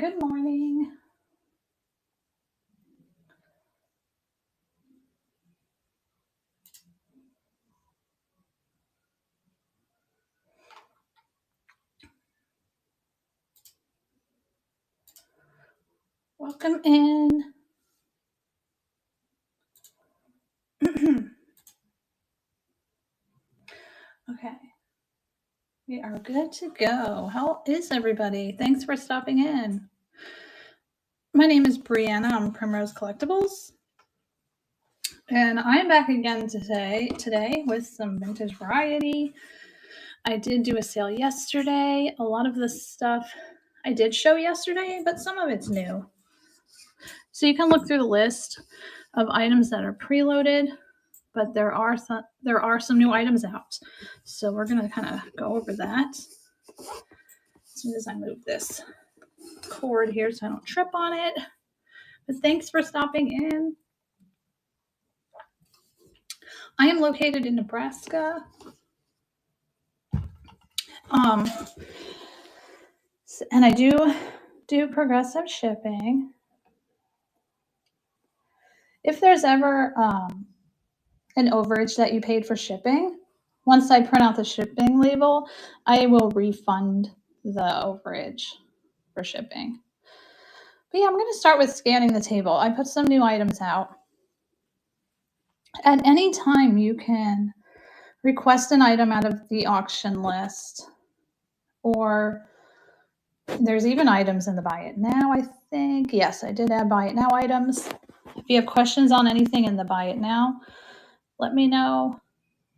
Good morning. Welcome in. Okay, we are good to go. How is everybody? Thanks for stopping in. My name is Brianna. I'm Primrose Collectibles, and I'm back again today with some vintage variety. I did do a sale yesterday. A lot of the stuff I did show yesterday, but some of it's new. So you can look through the list of items that are preloaded, but there are some new items out. So we're gonna kind of go over that as soon as I move this cord here so I don't trip on it. But thanks for stopping in. I am located in Nebraska. And I do progressive shipping. If there's ever an overage that you paid for shipping, once I print out the shipping label, I will refund the overage for shipping. But yeah, I'm going to start with scanning the table. I put some new items out. At any time, you can request an item out of the auction list, or there's even items in the buy it now, I think. Yes, I did add buy it now items. If you have questions on anything in the buy it now, let me know.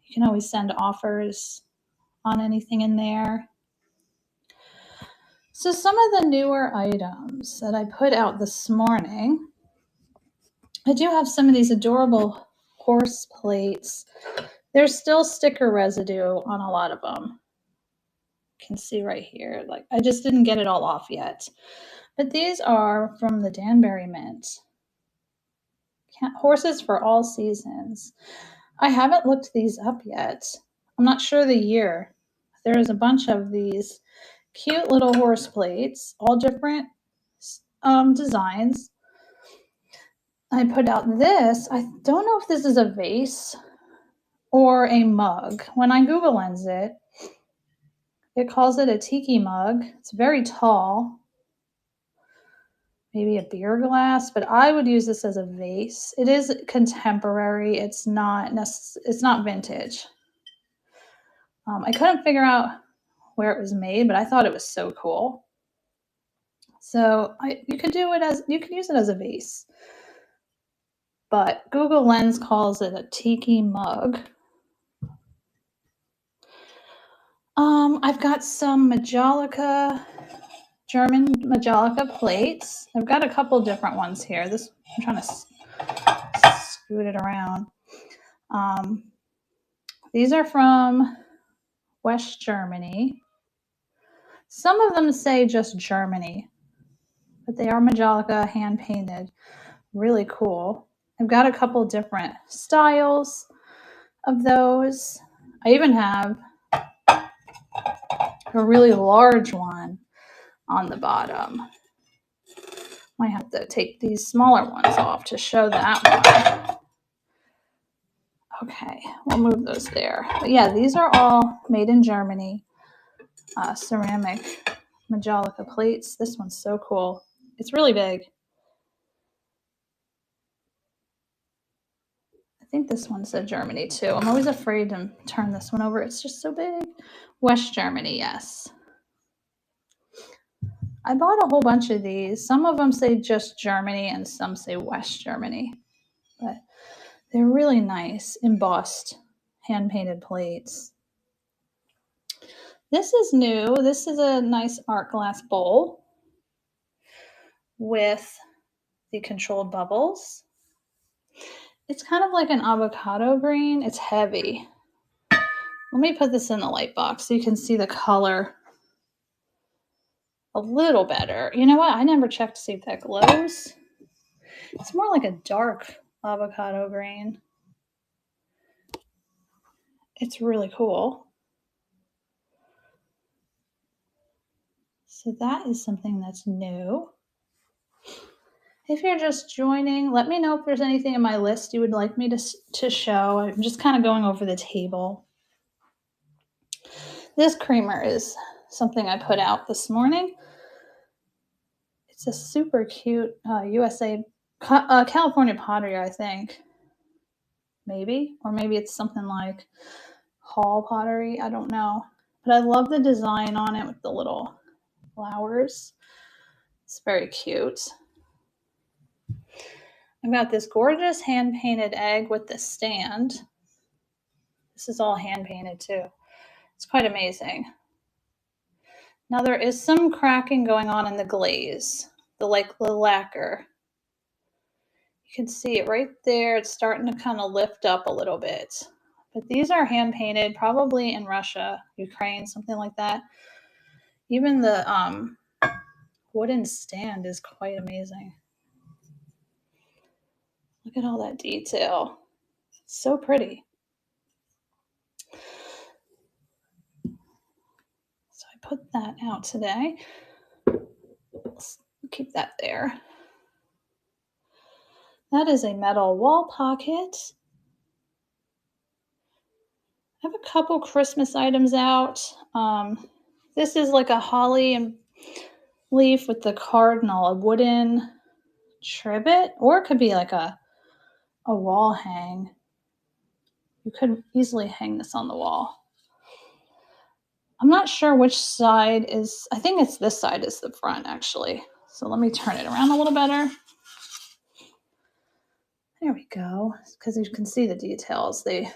You can always send offers on anything in there. So some of the newer items that I put out this morning, I do have some of these adorable horse plates. There's still sticker residue on a lot of them. You can see right here, like I just didn't get it all off yet. But these are from the Danbury Mint. Horses for all seasons. I haven't looked these up yet. I'm not sure the year. There's a bunch of these cute little horse plates, all different designs. I put out this. I don't know if this is a vase or a mug. When I Google Lens it, it calls it a tiki mug. It's very tall. Maybe a beer glass, but I would use this as a vase. It is contemporary. It's not vintage. I couldn't figure out where it was made, but I thought it was so cool. So you can use it as a vase. But Google Lens calls it a tiki mug. I've got some German Majolica plates. I've got a couple different ones here. I'm trying to scoot it around. These are from West Germany. Some of them say just Germany, but they are Majolica hand painted. Really cool. I've got a couple different styles of those. I even have a really large one on the bottom. Might have to take these smaller ones off to show that one. Okay, we'll move those there. But yeah, these are all made in Germany. Ceramic Majolica plates. This one's so cool. It's really big. I think this one said Germany too. I'm always afraid to turn this one over. It's just so big. West Germany, yes. I bought a whole bunch of these. Some of them say just Germany and some say West Germany. But they're really nice, embossed, hand-painted plates. This is new. This is a nice art glass bowl with the controlled bubbles. It's kind of like an avocado green. It's heavy. Let me put this in the light box so you can see the color a little better. You know what? I never checked to see if that glows. It's more like a dark avocado green. It's really cool. So that is something that's new. If you're just joining, let me know if there's anything in my list you would like me to show. I'm just kind of going over the table. This creamer is something I put out this morning. It's a super cute California pottery, I think. Maybe. Or maybe it's something like Hall pottery. I don't know. But I love the design on it with the little flowers. It's very cute. I've got this gorgeous hand-painted egg with the stand. This is all hand-painted too. It's quite amazing. Now there is some cracking going on in the glaze, the lacquer. You can see it right there. It's starting to kind of lift up a little bit. But these are hand-painted, probably in Russia, Ukraine, something like that. Even the wooden stand is quite amazing. Look at all that detail. It's so pretty. So I put that out today. Let's keep that there. That is a metal wall pocket. I have a couple Christmas items out. This is like a holly and leaf with the cardinal, a wooden trivet, or it could be like a wall hang. You could easily hang this on the wall. I'm not sure which side is, I think it's this side is the front actually. So let me turn it around a little better. There we go, because you can see the details. They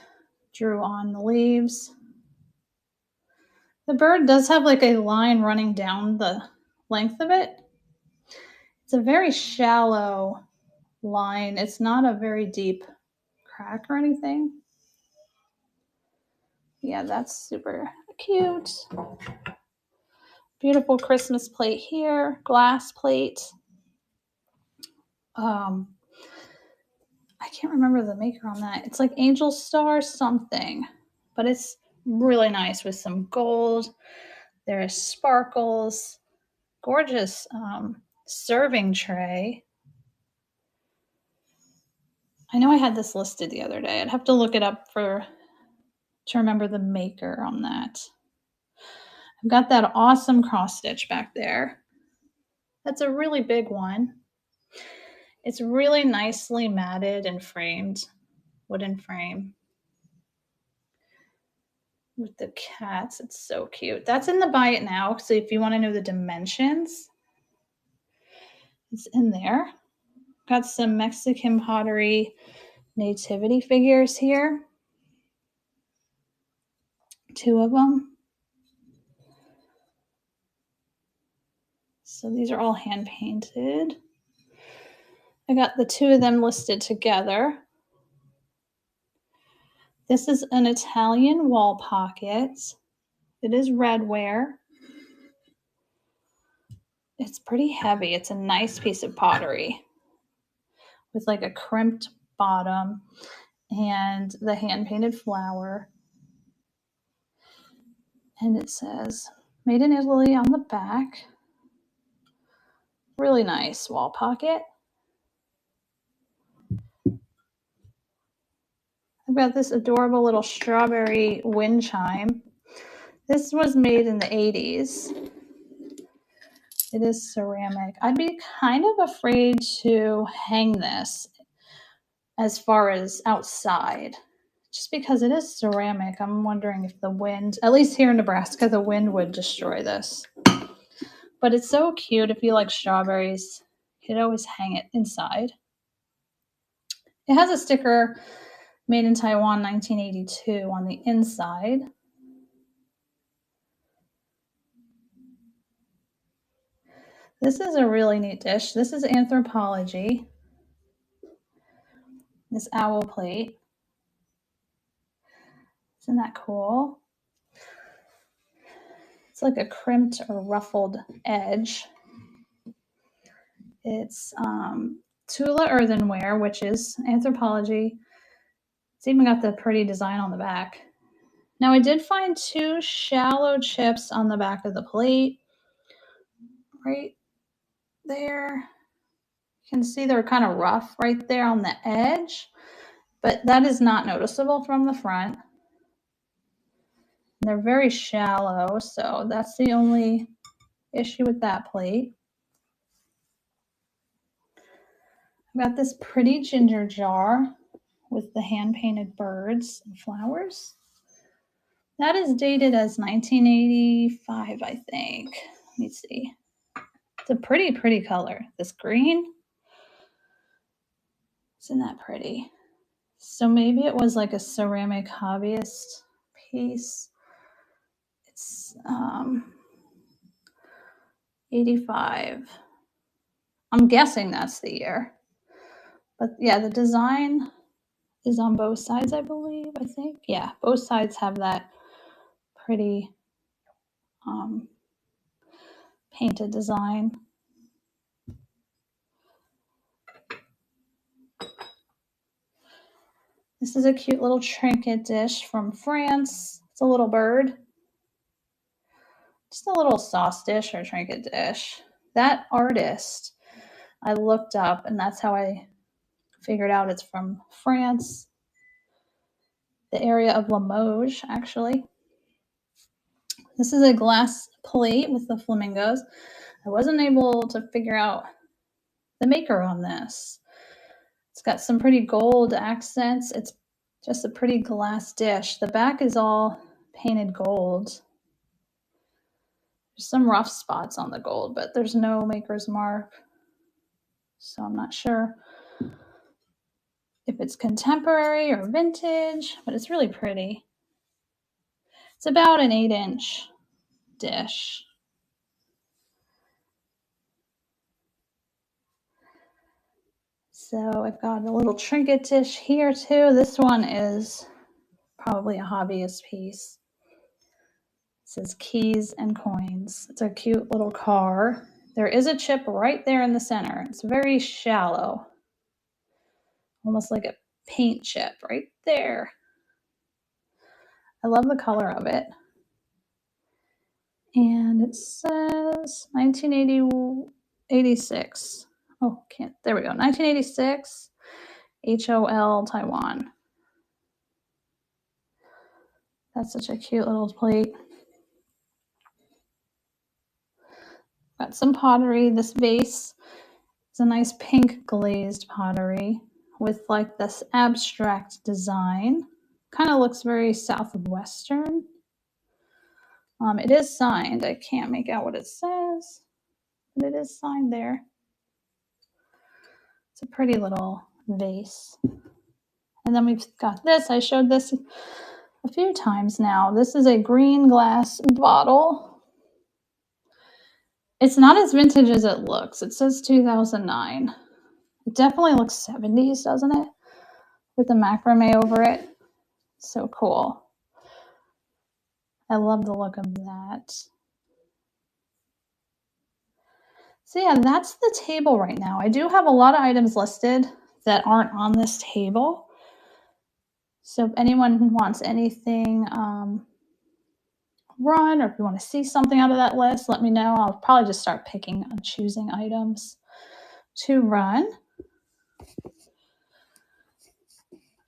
drew on the leaves. The bird does have like a line running down the length of it. It's a very shallow line. It's not a very deep crack or anything. Yeah, that's super cute. Beautiful Christmas plate here, glass plate. I can't remember the maker on that. It's like Angel Star something, but it's really nice with some gold. There's sparkles, gorgeous serving tray. I know I had this listed the other day. I'd have to look it up to remember the maker on that. I've got that awesome cross stitch back there. That's a really big one. It's really nicely matted and framed, wooden frame. With the cats, it's so cute. That's in the buy it now. So if you want to know the dimensions, it's in there. Got some Mexican pottery nativity figures here. 2 of them. So these are all hand painted. I got the 2 of them listed together. This is an Italian wall pocket. It is redware. It's pretty heavy. It's a nice piece of pottery with like a crimped bottom and the hand-painted flower. And it says, made in Italy on the back. Really nice wall pocket. I've got this adorable little strawberry wind chime. This was made in the 80s. It is ceramic. I'd be kind of afraid to hang this as far as outside, just because it is ceramic. I'm wondering if the wind, at least here in Nebraska, the wind would destroy this. But it's so cute. If you like strawberries, you could always hang it inside. It has a sticker made in Taiwan 1982 on the inside. This is a really neat dish. This is Anthropologie. This owl plate. Isn't that cool? It's like a crimped or ruffled edge. It's Tula earthenware, which is Anthropologie. It's even got the pretty design on the back. Now I did find 2 shallow chips on the back of the plate. right there. You can see they're kind of rough right there on the edge, but that is not noticeable from the front. They're very shallow, so that's the only issue with that plate. I've got this pretty ginger jar with the hand-painted birds and flowers. That is dated as 1985, I think. Let me see. It's a pretty, pretty color. This green. Isn't that pretty? So maybe it was like a ceramic hobbyist piece. It's 85. I'm guessing that's the year. But yeah, the design is on both sides, I believe, I think. Yeah, both sides have that pretty painted design. This is a cute little trinket dish from France. It's a little bird. Just a little sauce dish or trinket dish. That artist I looked up, and that's how I figured out it's from France. The area of Limoges, actually. This is a glass plate with the flamingos. I wasn't able to figure out the maker on this. It's got some pretty gold accents. It's just a pretty glass dish. The back is all painted gold. There's some rough spots on the gold, but there's no maker's mark. So I'm not sure if it's contemporary or vintage, but it's really pretty. It's about an 8-inch dish. So I've got a little trinket dish here too. This one is probably a hobbyist piece. It says keys and coins. It's a cute little car. There is a chip right there in the center. It's very shallow, almost like a paint chip right there. I love the color of it. And it says 1986. Oh, can't. There we go. 1986, HOL Taiwan. That's such a cute little plate. Got some pottery. This vase is a nice pink glazed pottery with like this abstract design. Kind of looks very southwestern. It is signed. I can't make out what it says, but it is signed there. It's a pretty little vase. And then we've got this. I showed this a few times now. This is a green glass bottle. It's not as vintage as it looks. It says 2009. It definitely looks 70s, doesn't it? With the macrame over it. So cool. I love the look of that. So yeah, that's the table right now. I do have a lot of items listed that aren't on this table. So if anyone wants anything run, or if you want to see something out of that list, let me know. I'll probably just start picking and choosing items to run.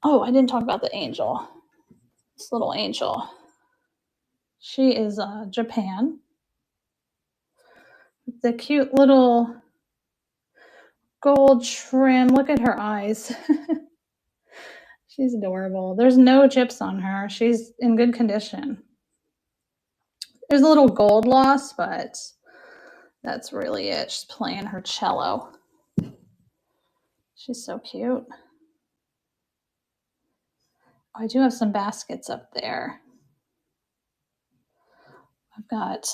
Oh, I didn't talk about the angel. This little angel. She is Japan. The cute little gold trim. Look at her eyes. She's adorable. There's no chips on her. She's in good condition. There's a little gold loss, but that's really it. She's playing her cello. She's so cute. I do have some baskets up there. I've got,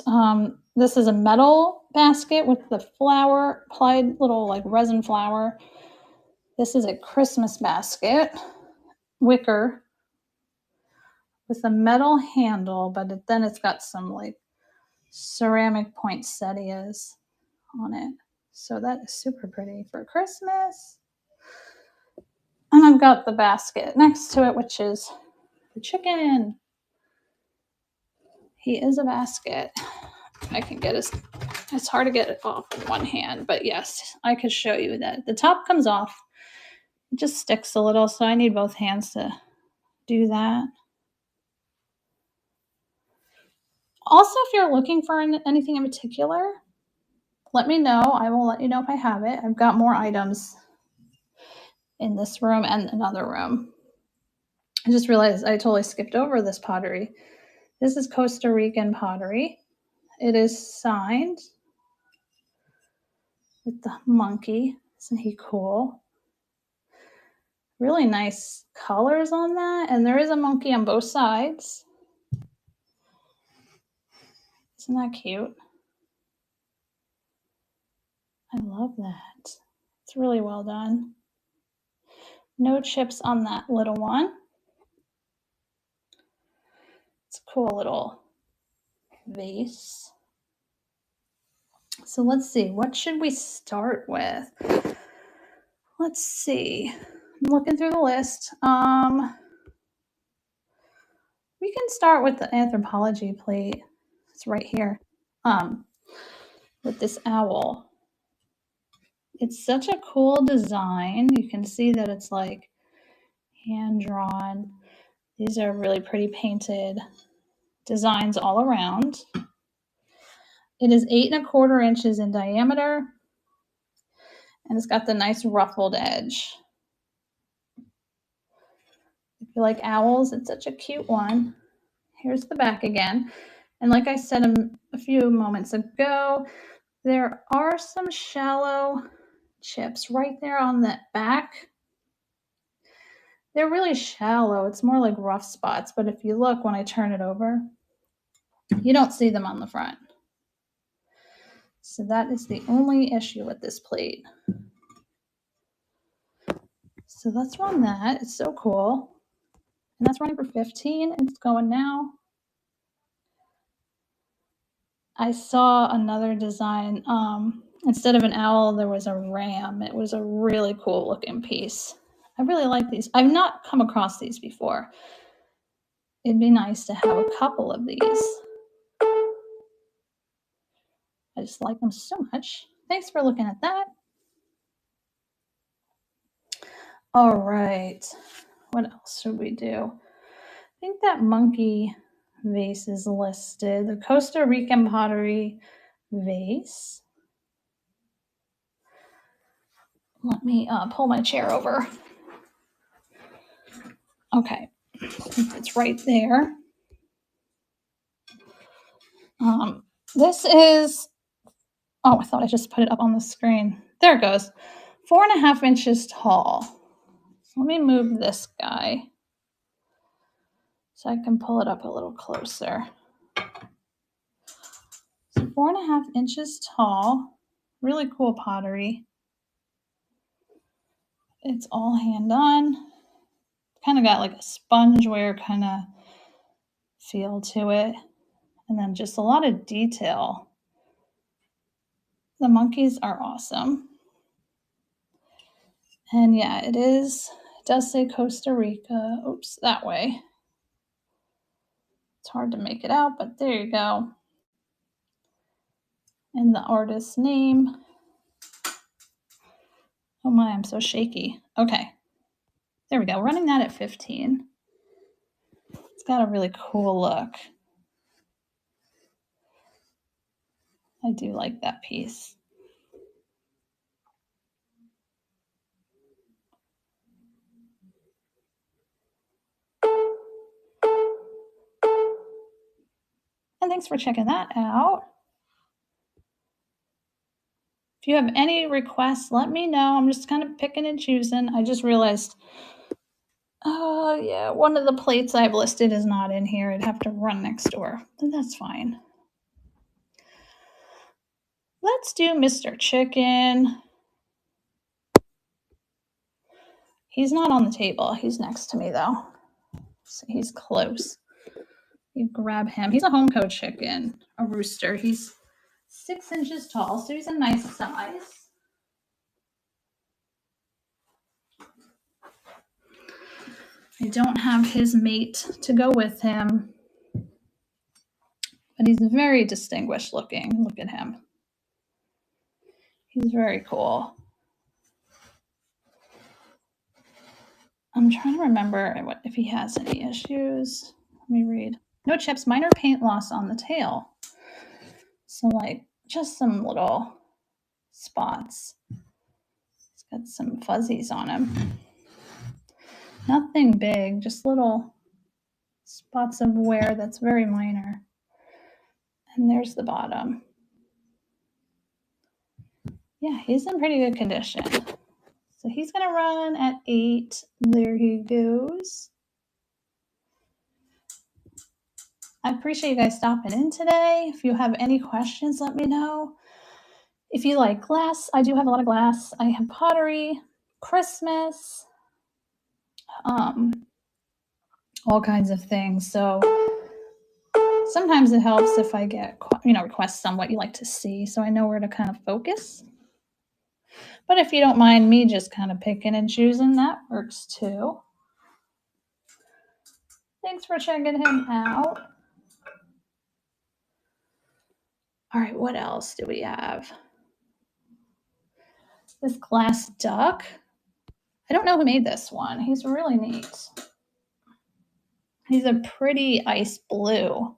this is a metal basket with the flower, applied little like resin flower. This is a Christmas basket, wicker, with a metal handle, but then it's got some like ceramic poinsettias on it. So that is super pretty for Christmas. And I've got the basket next to it, which is the chicken. He is a basket. I can get his It's hard to get it off in one hand, but yes, I could show you that. The top comes off. It just sticks a little, so I need both hands to do that. Also, if you're looking for anything in particular, let me know. I will let you know if I have it. I've got more items in this room and another room. I just realized I totally skipped over this pottery. This is Costa Rican pottery. It is signed with the monkey. Isn't he cool? Really nice colors on that. And there is a monkey on both sides. Isn't that cute? I love that. It's really well done. No chips on that little one. It's a cool little vase. So let's see, what should we start with? Let's see. I'm looking through the list. We can start with the anthropology plate. It's right here. With this owl. It's such a cool design. You can see that it's like hand drawn. These are really pretty painted designs all around. It is 8¼ inches in diameter, and it's got the nice ruffled edge. If you like owls, it's such a cute one. Here's the back again. And like I said a few moments ago, there are some shallow chips right there on that back. They're really shallow. It's more like rough spots, but if you look when I turn it over, you don't see them on the front. So that is the only issue with this plate. So let's run that. It's so cool. And that's running for 15. It's going now. I saw another design. Instead of an owl, there was a ram. It was a really cool looking piece. I really like these. I've not come across these before. It'd be nice to have a couple of these. I just like them so much. Thanks for looking at that. All right. What else should we do? I think that monkey vase is listed. The Costa Rican pottery vase. Let me pull my chair over. Okay, it's right there. This is, oh, I thought I just put it up on the screen. There it goes. 4½ inches tall. So let me move this guy so I can pull it up a little closer. So 4½ inches tall. Really cool pottery. It's all hand done. Kind of got like a spongeware kind of feel to it. And then just a lot of detail. The monkeys are awesome. And yeah, it does say Costa Rica. Oops, that way. It's hard to make it out, but there you go. And the artist's name. Oh my, I'm so shaky. Okay. There we go. Running that at 15. It's got a really cool look. I do like that piece. And thanks for checking that out. If you have any requests, let me know. I'm just kind of picking and choosing. I just realized, oh yeah, one of the plates I've listed is not in here. I'd have to run next door, but that's fine. Let's do Mr. Chicken. He's not on the table. He's next to me though. So he's close. You grab him. He's a home-coed chicken, a rooster. He's 6 inches tall, so he's a nice size. I don't have his mate to go with him, but he's very distinguished looking. Look at him. He's very cool. I'm trying to remember if he has any issues. Let me read. No chips, minor paint loss on the tail. So like just some little spots. He's got some fuzzies on him. Nothing big, just little spots of wear that's very minor. And there's the bottom. Yeah, he's in pretty good condition. So he's going to run at 8. There he goes. I appreciate you guys stopping in today. If you have any questions, let me know. If you like glass, I do have a lot of glass. I have pottery, Christmas, all kinds of things. So sometimes it helps if I get, requests on what you like to see, so I know where to kind of focus. But if you don't mind me just kind of picking and choosing, that works too. Thanks for checking him out. All right, what else do we have? This glass duck. I don't know who made this one. He's really neat. He's a pretty ice blue.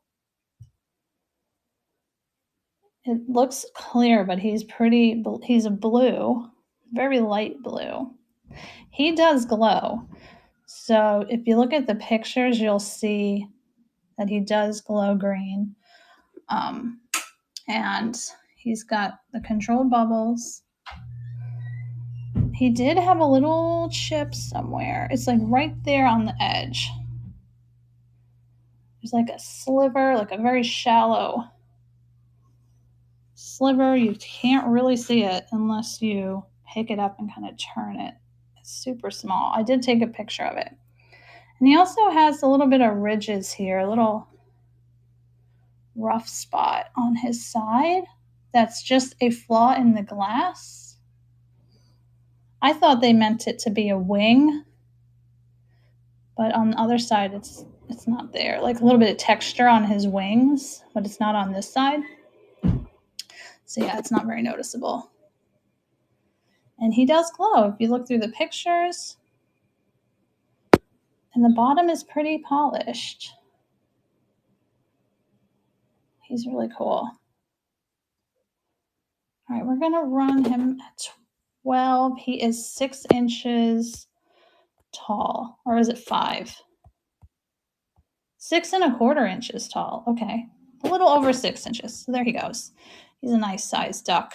It looks clear, but he's a blue, very light blue. He does glow. So if you look at the pictures, you'll see that he does glow green. And he's got the controlled bubbles. He did have a little chip somewhere. It's like right there on the edge. There's like a sliver, like a very shallow sliver. You can't really see it unless you pick it up and kind of turn it. It's super small. I did take a picture of it. And he also has a little bit of ridges here, a little rough spot on his side. That's just a flaw in the glass. I thought they meant it to be a wing, but on the other side, it's not there. Like a little bit of texture on his wings, but it's not on this side. So yeah, it's not very noticeable. And he does glow. If you look through the pictures, and the bottom is pretty polished. He's really cool. All right, we're gonna run him at 12. He is 6 inches tall, or is it 5? 6 1/4 inches tall. Okay, a little over 6 inches. So there he goes. He's a nice sized duck.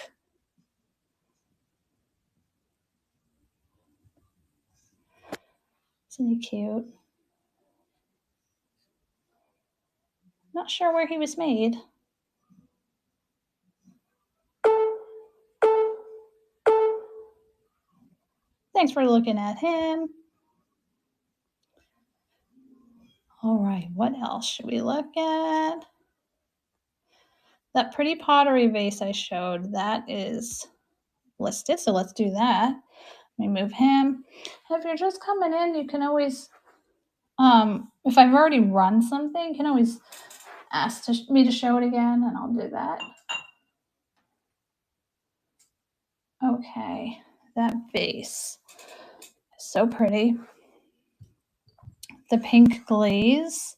Isn't he cute? Not sure where he was made. Thanks for looking at him. All right, what else should we look at? That pretty pottery vase I showed, that is listed, so let's do that. Let me move him. If you're just coming in, you can always, if I've already run something, you can always ask me to show it again, and I'll do that. Okay, that vase is so pretty. The pink glaze.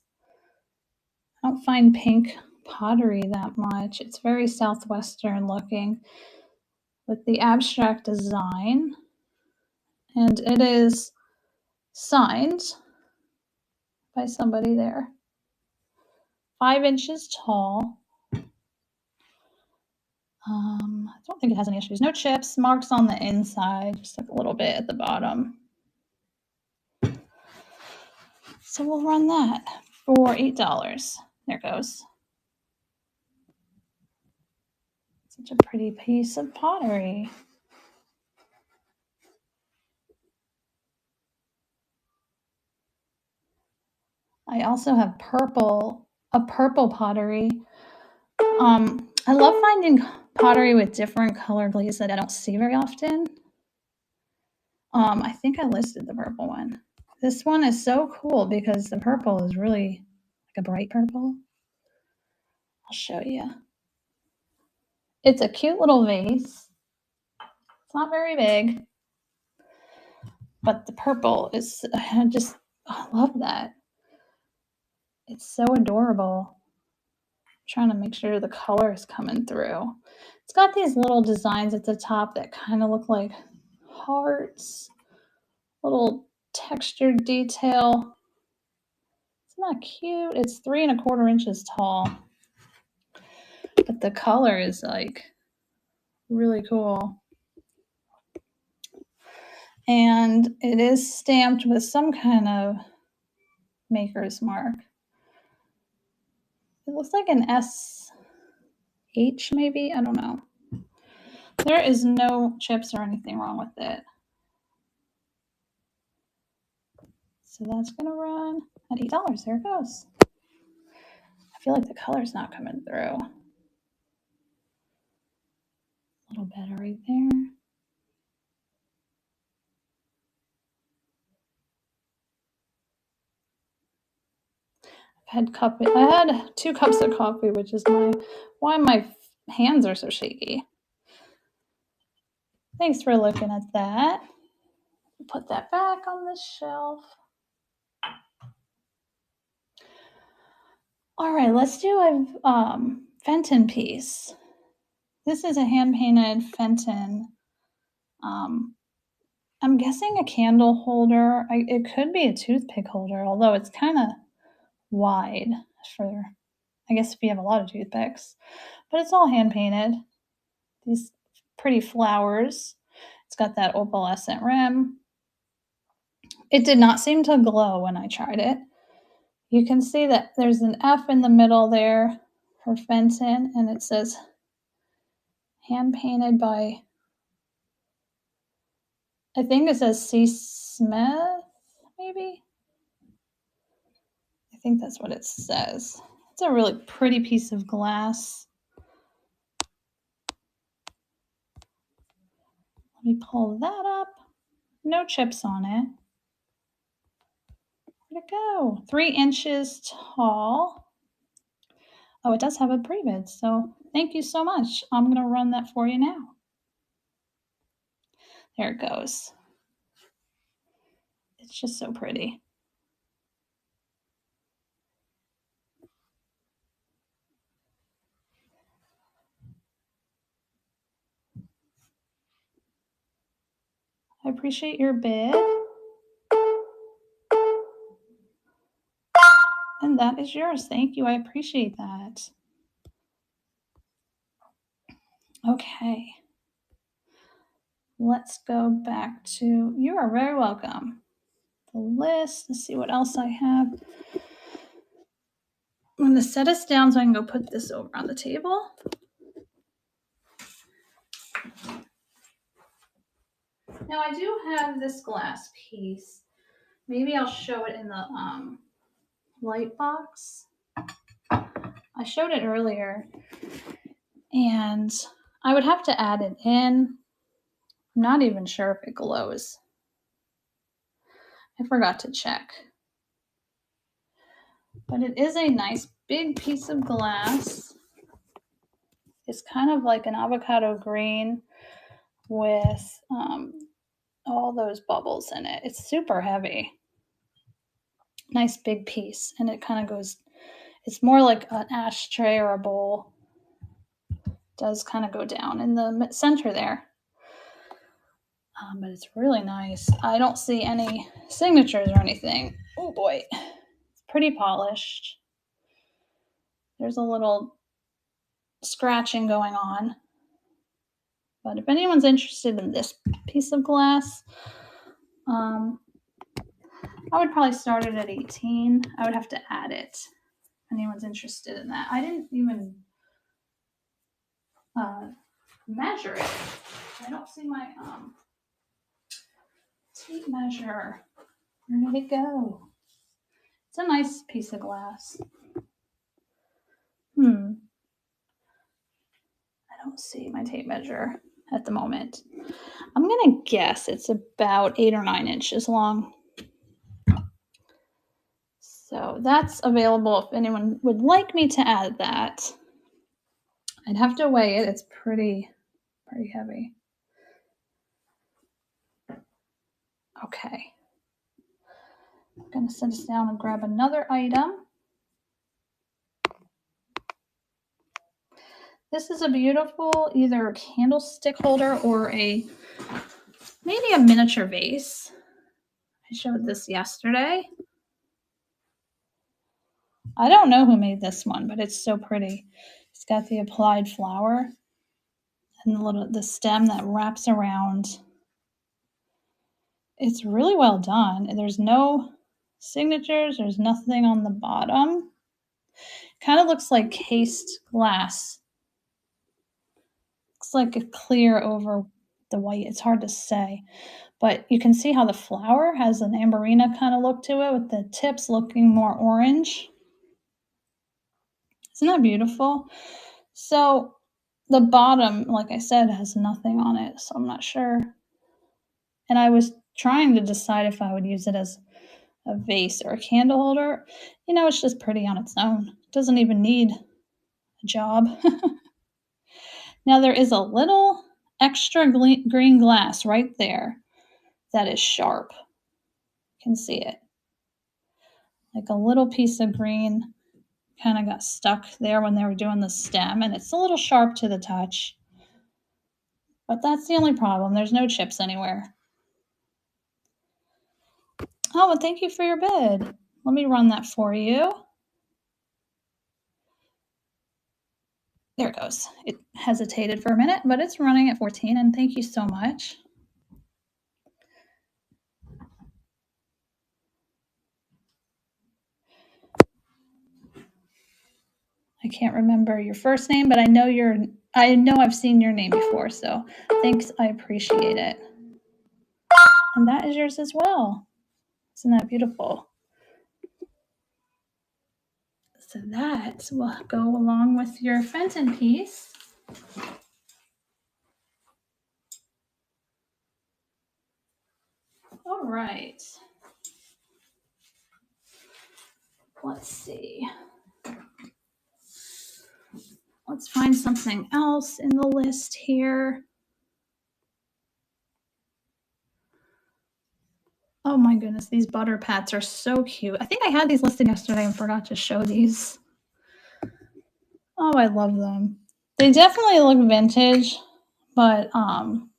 I don't find pink pottery that much. It's very Southwestern looking with the abstract design. And it is signed by somebody there. 5 inches tall. I don't think it has any issues. No chips, marks on the inside, just like a little bit at the bottom. So we'll run that for $8. There it goes. Such a pretty piece of pottery. I also have a purple pottery. I love finding pottery with different color glaze that I don't see very often. I think I listed the purple one. This one is so cool because the purple is really like a bright purple. I'll show you. It's a cute little vase. It's not very big, but the purple is I love that. It's so adorable. I'm trying to make sure the color is coming through. It's got these little designs at the top that kind of look like hearts, little textured detail. It's not cute. It's 3¼ inches tall, but the color is like really cool. And it is stamped with some kind of maker's mark. It looks like an SH maybe, I don't know. There is no chips or anything wrong with it. So that's gonna run at $8. There it goes. I feel like the color's not coming through. A little better right there. I had 2 cups of coffee, which is why my hands are so shaky. Thanks for looking at that. Put that back on the shelf. All right, let's do a Fenton piece. This is a hand-painted Fenton. I'm guessing a candle holder. It could be a toothpick holder, although it's kind of wide for, I guess, if you have a lot of toothpicks. But it's all hand-painted. These pretty flowers. It's got that opalescent rim. It did not seem to glow when I tried it. You can see that there's an F in the middle there for Fenton, and it says hand-painted by, I think it says C. Smith, maybe? I think that's what it says. It's a really pretty piece of glass. Let me pull that up. No chips on it. Where'd it go? 3 inches tall. Oh, it does have a pre-bid, so thank you so much. I'm going to run that for you now. There it goes. It's just so pretty. I appreciate your bid. And that is yours. Thank you. I appreciate that. Okay. Let's go back to, you are very welcome. The list. Let's see what else I have. I'm going to set us down so I can go put this over on the table. Now I do have this glass piece. Maybe I'll show it in the light box. I showed it earlier and I would have to add it in. I'm not even sure if it glows. I forgot to check. But it is a nice big piece of glass. It's kind of like an avocado green with all those bubbles in it. It's super heavy. Nice big piece. And it kind of goes, it's more like an ashtray or a bowl. It does kind of go down in the center there. But it's really nice. I don't see any signatures or anything. Oh boy. It's pretty polished. There's a little scratching going on. But if anyone's interested in this piece of glass, I would probably start it at 18. I would have to add it if anyone's interested in that. I didn't even measure it. I don't see my tape measure. Where did it go? It's a nice piece of glass. I don't see my tape measure at the moment. I'm gonna guess it's about 8 or 9 inches long. So that's available if anyone would like me to add that. I'd have to weigh it. It's pretty heavy. Okay. I'm going to set this down and grab another item. This is a beautiful either candlestick holder or maybe a miniature vase. I showed this yesterday. I don't know who made this one, but it's so pretty. It's got the applied flower and the stem that wraps around. It's really well done. There's no signatures. There's nothing on the bottom. Kind of looks like cased glass. Looks like a clear over the white. It's hard to say. But you can see how the flower has an amberina kind of look to it with the tips looking more orange. Isn't that beautiful? So the bottom, like I said, has nothing on it, so I'm not sure. And I was trying to decide if I would use it as a vase or a candle holder. You know, it's just pretty on its own. It doesn't even need a job. Now there is a little extra green glass right there that is sharp. You can see it. Like a little piece of green kind of got stuck there when they were doing the stem, and it's a little sharp to the touch. But that's the only problem. There's no chips anywhere. Oh, and thank you for your bid. Let me run that for you. There it goes. It hesitated for a minute, but it's running at 14, and thank you so much. I can't remember your first name, but I know I've seen your name before, so thanks. I appreciate it. And that is yours as well. Isn't that beautiful? So that will go along with your Fenton piece. All right. Let's see. Let's find something else in the list here. Oh my goodness, these butter pats are so cute. I think I had these listed yesterday and forgot to show these. Oh, I love them. They definitely look vintage, but I'm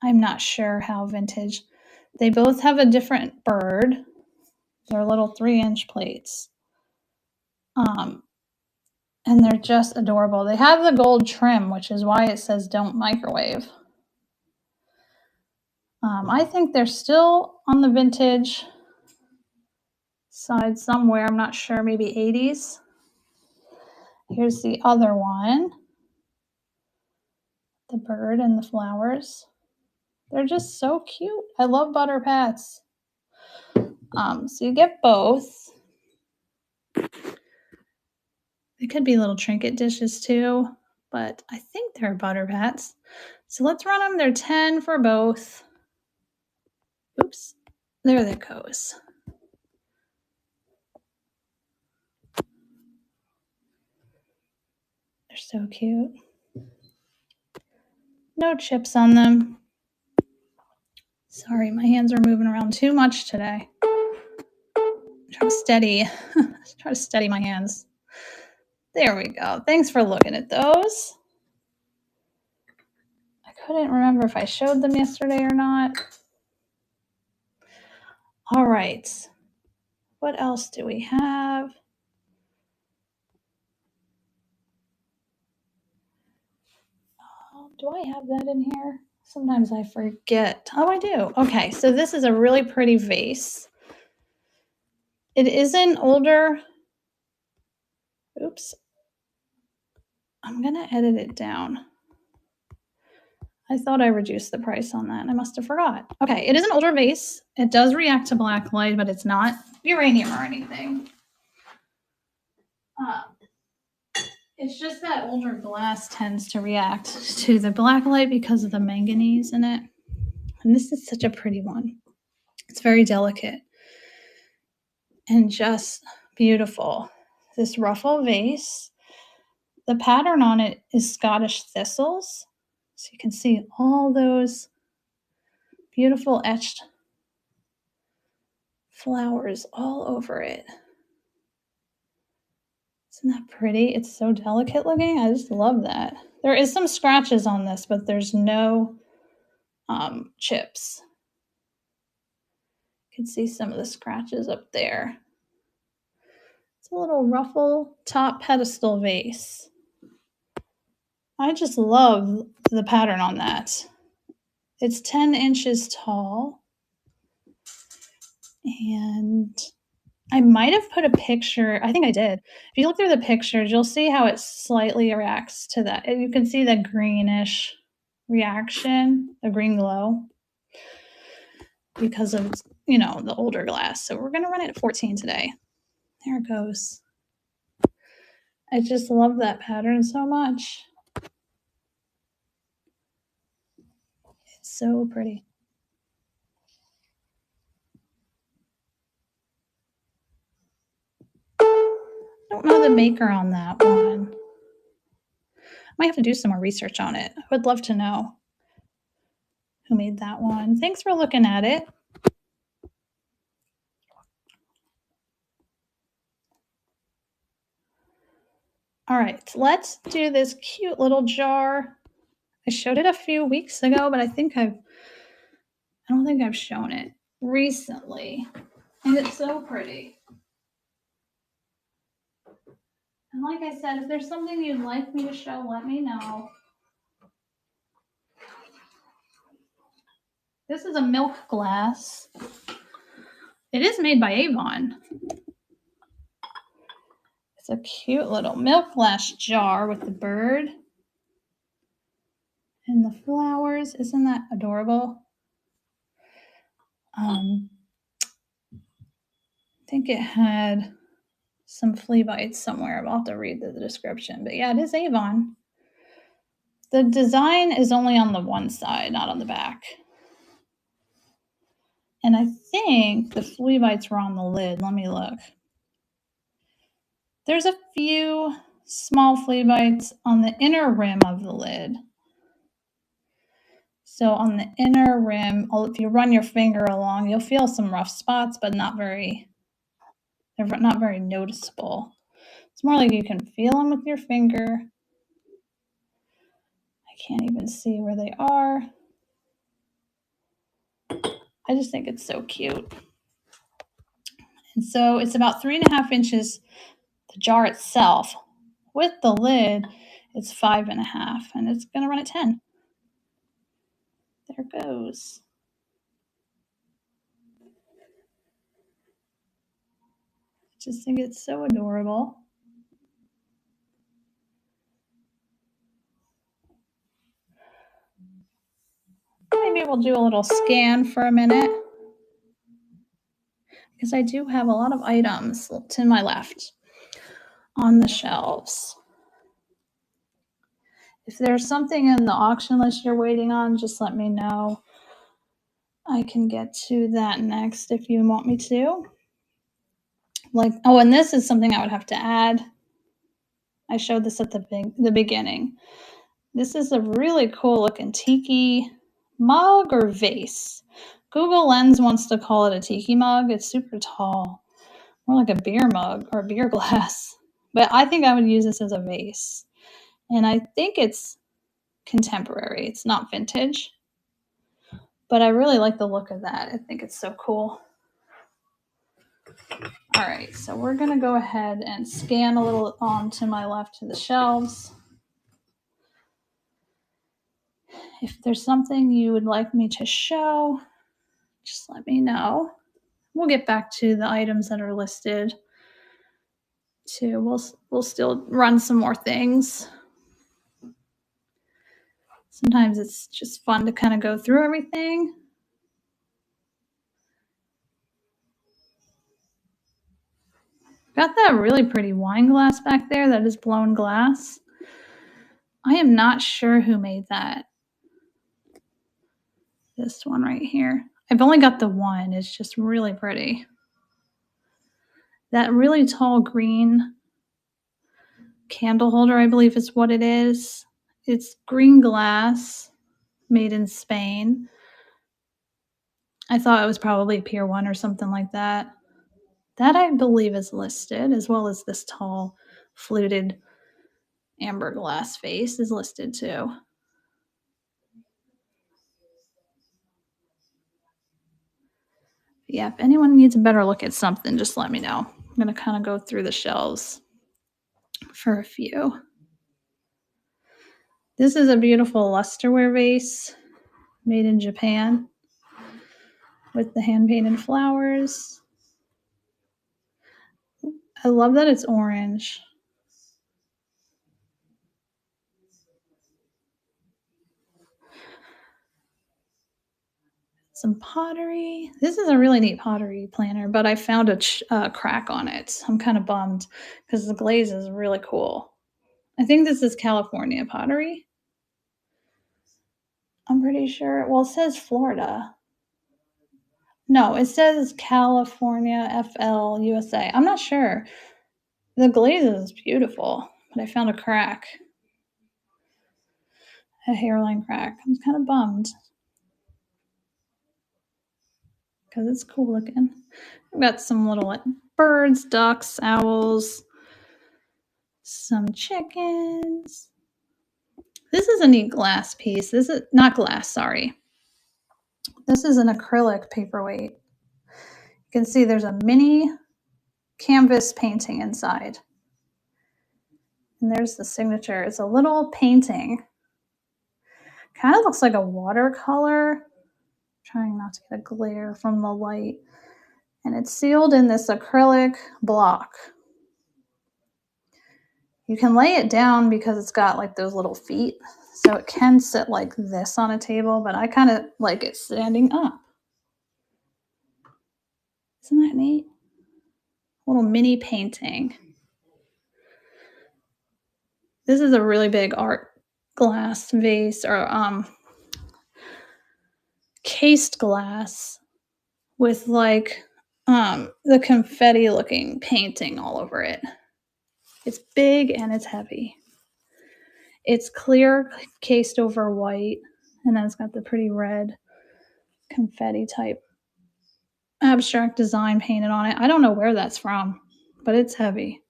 not sure how vintage. They both have a different bird. They're little 3-inch plates. And they're just adorable. They have the gold trim, which is why it says don't microwave. I think they're still on the vintage side somewhere. I'm not sure, maybe 80s. Here's the other one. The bird and the flowers. They're just so cute. I love butter pats. So you get both. They could be little trinket dishes too, but I think they're butter pats. So let's run them. They're 10 for both. Oops, there that goes. They're so cute. No chips on them. Sorry, my hands are moving around too much today. Try to steady my hands. There we go. Thanks for looking at those. I couldn't remember if I showed them yesterday or not. All right. What else do we have? Do I have that in here? Sometimes I forget. Oh, I do. Okay, so this is a really pretty vase. It is an older, oops. I'm going to edit it down. I thought I reduced the price on that, and I must have forgot. Okay, it is an older vase. It does react to black light, but it's not uranium or anything. It's just that older glass tends to react to the black light because of the manganese in it. And this is such a pretty one. It's very delicate and just beautiful. This ruffle vase, the pattern on it is Scottish thistles. So you can see all those Beautiful etched flowers all over it. Isn't that pretty? It's so delicate looking. I just love that. There is some scratches on this, but there's no chips. You can see some of the scratches up there. It's a little ruffle top pedestal vase. I just love the pattern on that. It's 10 inches tall. And I might have put a picture. I think I did. If you look through the pictures, you'll see how it slightly reacts to that. You can see the greenish reaction, the green glow, because of, the older glass. So we're going to run it at 14 today. There it goes. I just love that pattern so much. It's so pretty. I don't know the maker on that one. Might have to do some more research on it. I would love to know who made that one. Thanks for looking at it. All right, let's do this cute little jar. I showed it a few weeks ago, but I don't think I've shown it recently. And it's so pretty. And like I said, if there's something you'd like me to show, let me know. This is a milk glass. It is made by Avon. It's a cute little milk glass jar with the bird and the flowers. Isn't that adorable? I think it had some flea bites somewhere. I'll have to read the description. But yeah, it is Avon. The design is only on the one side, not on the back. And I think the flea bites were on the lid. Let me look. There's a few small flea bites on the inner rim of the lid. So on the inner rim, if you run your finger along, you'll feel some rough spots, but they're not very noticeable. It's more like you can feel them with your finger. I can't even see where they are. I just think it's so cute. And so it's about 3.5 inches, the jar itself. With the lid, it's 5.5, and it's going to run at 10. There it goes. I just think it's so adorable. Maybe we'll do a little scan for a minute, because I do have a lot of items to my left on the shelves. If there's something in the auction list you're waiting on, just let me know. I can get to that next if you want me to. And this is something I would have to add. I showed this at the beginning. This is a really cool looking tiki mug or vase. Google Lens wants to call it a tiki mug. It's super tall, more like a beer mug or a beer glass. But I think I would use this as a vase. And I think it's contemporary. It's not vintage. But I really like the look of that. I think it's so cool. All right, so we're going to go ahead and scan a little on to my left to the shelves. If there's something you would like me to show, just let me know. We'll get back to the items that are listed too. We'll still run some more things. Sometimes it's just fun to kind of go through everything. Got that really pretty wine glass back there that is blown glass. I am not sure who made that. This one right here. I've only got the one. It's just really pretty. That really tall green candle holder, I believe is what it is. It's green glass made in Spain. I thought it was probably Pier 1 or something like that. That I believe is listed, as well as this tall fluted amber glass vase is listed too. Yeah, if anyone needs a better look at something, just let me know. I'm going to kind of go through the shelves for a few. This is a beautiful lusterware vase made in Japan with the hand painted flowers. I love that it's orange. Some pottery. This is a really neat pottery planner, but I found a crack on it. I'm kind of bummed because the glaze is really cool. I think this is California pottery. I'm pretty sure. Well, it says Florida. No, it says California, FL, USA. I'm not sure. The glaze is beautiful, but I found a crack, a hairline crack. I'm kind of bummed because it's cool looking. I've got some little like, birds, ducks, owls, some chickens. This is a neat glass piece. This is not glass, sorry. This is an acrylic paperweight. You can see there's a mini canvas painting inside. And there's the signature. It's a little painting. Kind of looks like a watercolor. Trying not to get a glare from the light. And it's sealed in this acrylic block. You can lay it down because it's got like those little feet. So it can sit like this on a table, but I kind of like it standing up. Isn't that neat? Little mini painting. This is a really big art glass vase or cased glass with like the confetti looking painting all over it. It's big and it's heavy. It's clear, cased over white, and then it's got the pretty red confetti type abstract design painted on it. I don't know where that's from, but it's heavy.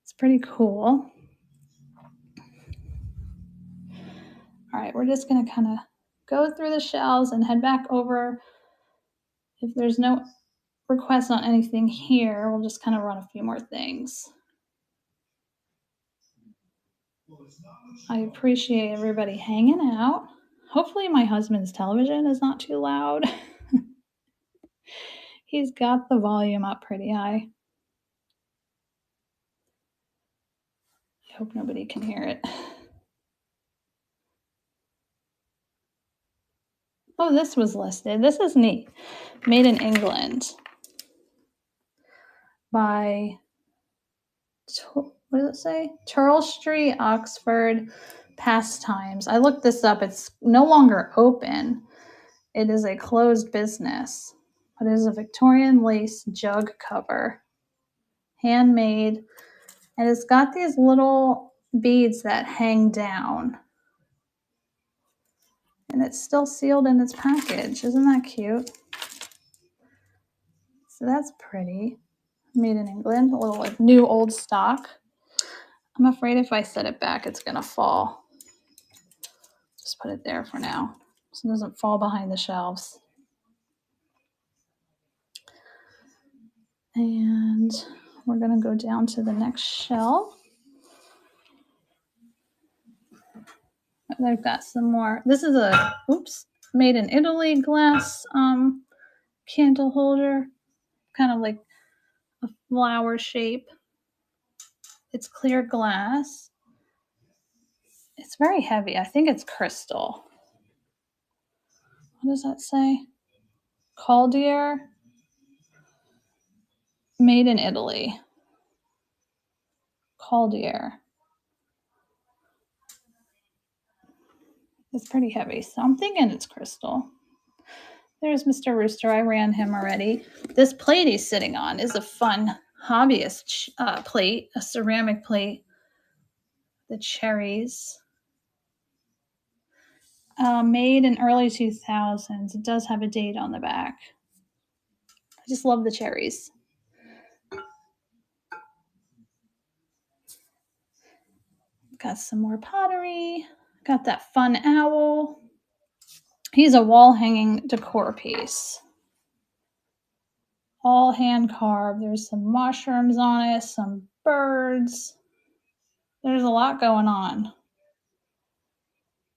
It's pretty cool. All right, we're just going to kind of go through the shelves and head back over. If there's no requests on anything here, we'll just kind of run a few more things. I appreciate everybody hanging out. Hopefully my husband's television is not too loud. He's got the volume up pretty high. I hope nobody can hear it. Oh, this was listed. This is neat. Made in England by, what does it say? Turl Street, Oxford Pastimes. I looked this up. It's no longer open. It is a closed business. But it is a Victorian lace jug cover. Handmade. And it's got these little beads that hang down. And it's still sealed in its package. Isn't that cute? So that's pretty. Made in England. A little like new old stock. I'm afraid if I set it back, it's going to fall. Just put it there for now so it doesn't fall behind the shelves. And we're going to go down to the next shelf. They've got some more. This is a, made in Italy glass candle holder. Kind of like a flower shape. It's clear glass. It's very heavy. I think it's crystal. What does that say? Caldier. Made in Italy. Caldier. It's pretty heavy, so I'm thinking it's crystal. There's Mr. Rooster. I ran him already. This plate he's sitting on is a fun hobbyist plate, a ceramic plate. The cherries. made in early 2000s. It does have a date on the back. I just love the cherries. Got some more pottery. Got that fun owl. He's a wall hanging decor piece. All hand carved. There's some mushrooms on it, some birds. There's a lot going on.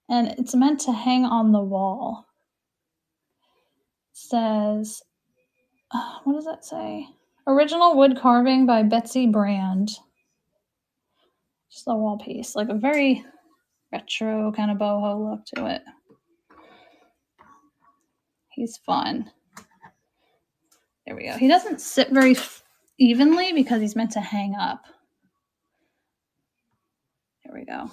And it's meant to hang on the wall. It says, what does that say? Original wood carving by Betsy Brand. Just a wall piece, like a very retro kind of boho look to it. He's fun. There we go. He doesn't sit very evenly because he's meant to hang up. There we go.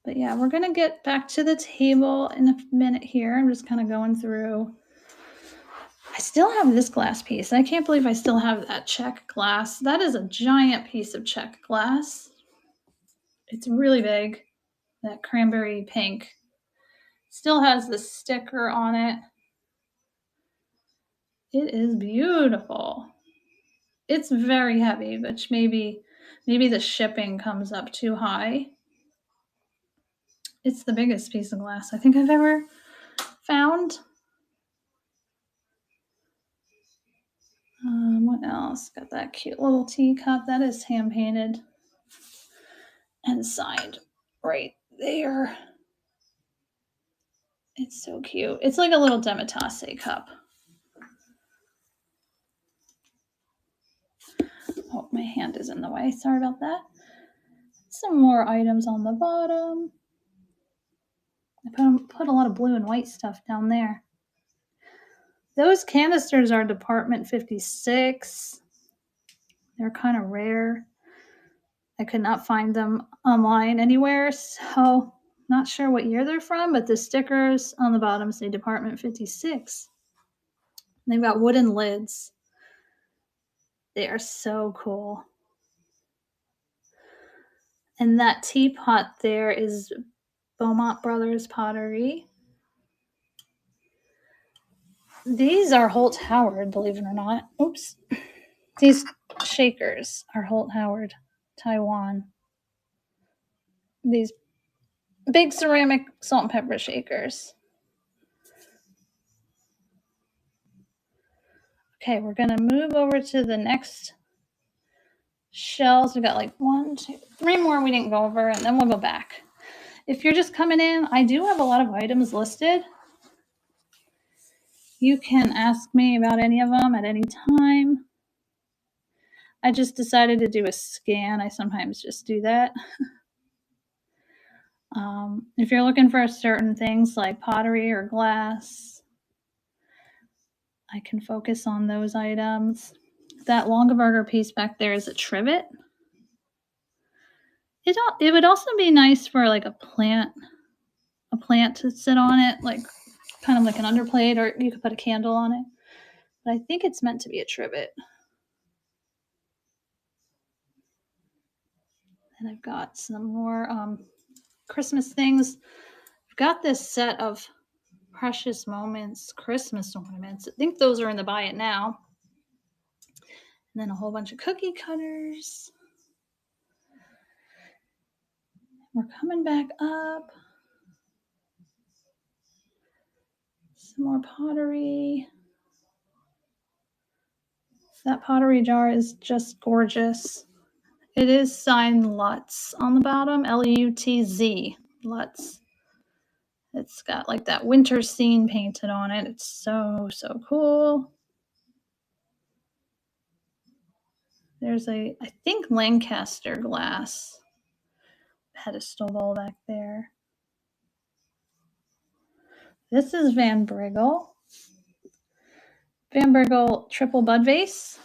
But yeah, we're going to get back to the table in a minute here. I'm just kind of going through. I still have this glass piece. I can't believe I still have that Czech glass. That is a giant piece of Czech glass. It's really big. That cranberry pink. Still has the sticker on it. It is beautiful. It's very heavy, but maybe the shipping comes up too high. It's the biggest piece of glass I think I've ever found. What else? Got that cute little teacup. That is hand painted and signed right there. It's so cute. It's like a little demitasse cup. Oh, my hand is in the way. Sorry about that. Some more items on the bottom. I put a lot of blue and white stuff down there. Those canisters are Department 56. They're kind of rare. I could not find them online anywhere, so not sure what year they're from, but the stickers on the bottom say Department 56. They've got wooden lids. They are so cool. And that teapot there is Beaumont Brothers Pottery. These are Holt Howard, believe it or not. Oops. These shakers are Holt Howard, Taiwan. These big ceramic salt and pepper shakers. Okay, we're going to move over to the next shells. We got like 1, 2, 3 more we didn't go over, and then we'll go back. If you're just coming in, I do have a lot of items listed. You can ask me about any of them at any time. I just decided to do a scan. I sometimes just do that. If you're looking for certain things like pottery or glass, I can focus on those items. That Longaberger piece back there is a trivet. It would also be nice for like a plant to sit on it, like kind of like an underplate, or you could put a candle on it. But I think it's meant to be a trivet. And I've got some more Christmas things. I've got this set of Precious Moments Christmas ornaments. I think those are in the buy it now. And then a whole bunch of cookie cutters. We're coming back up. Some more pottery. That pottery jar is just gorgeous. It is signed Lutz on the bottom, L-U-T-Z, Lutz. It's got like that winter scene painted on it. It's so, so cool. There's I think Lancaster glass pedestal bowl back there. This is Van Briggle. Van Briggle triple bud vase.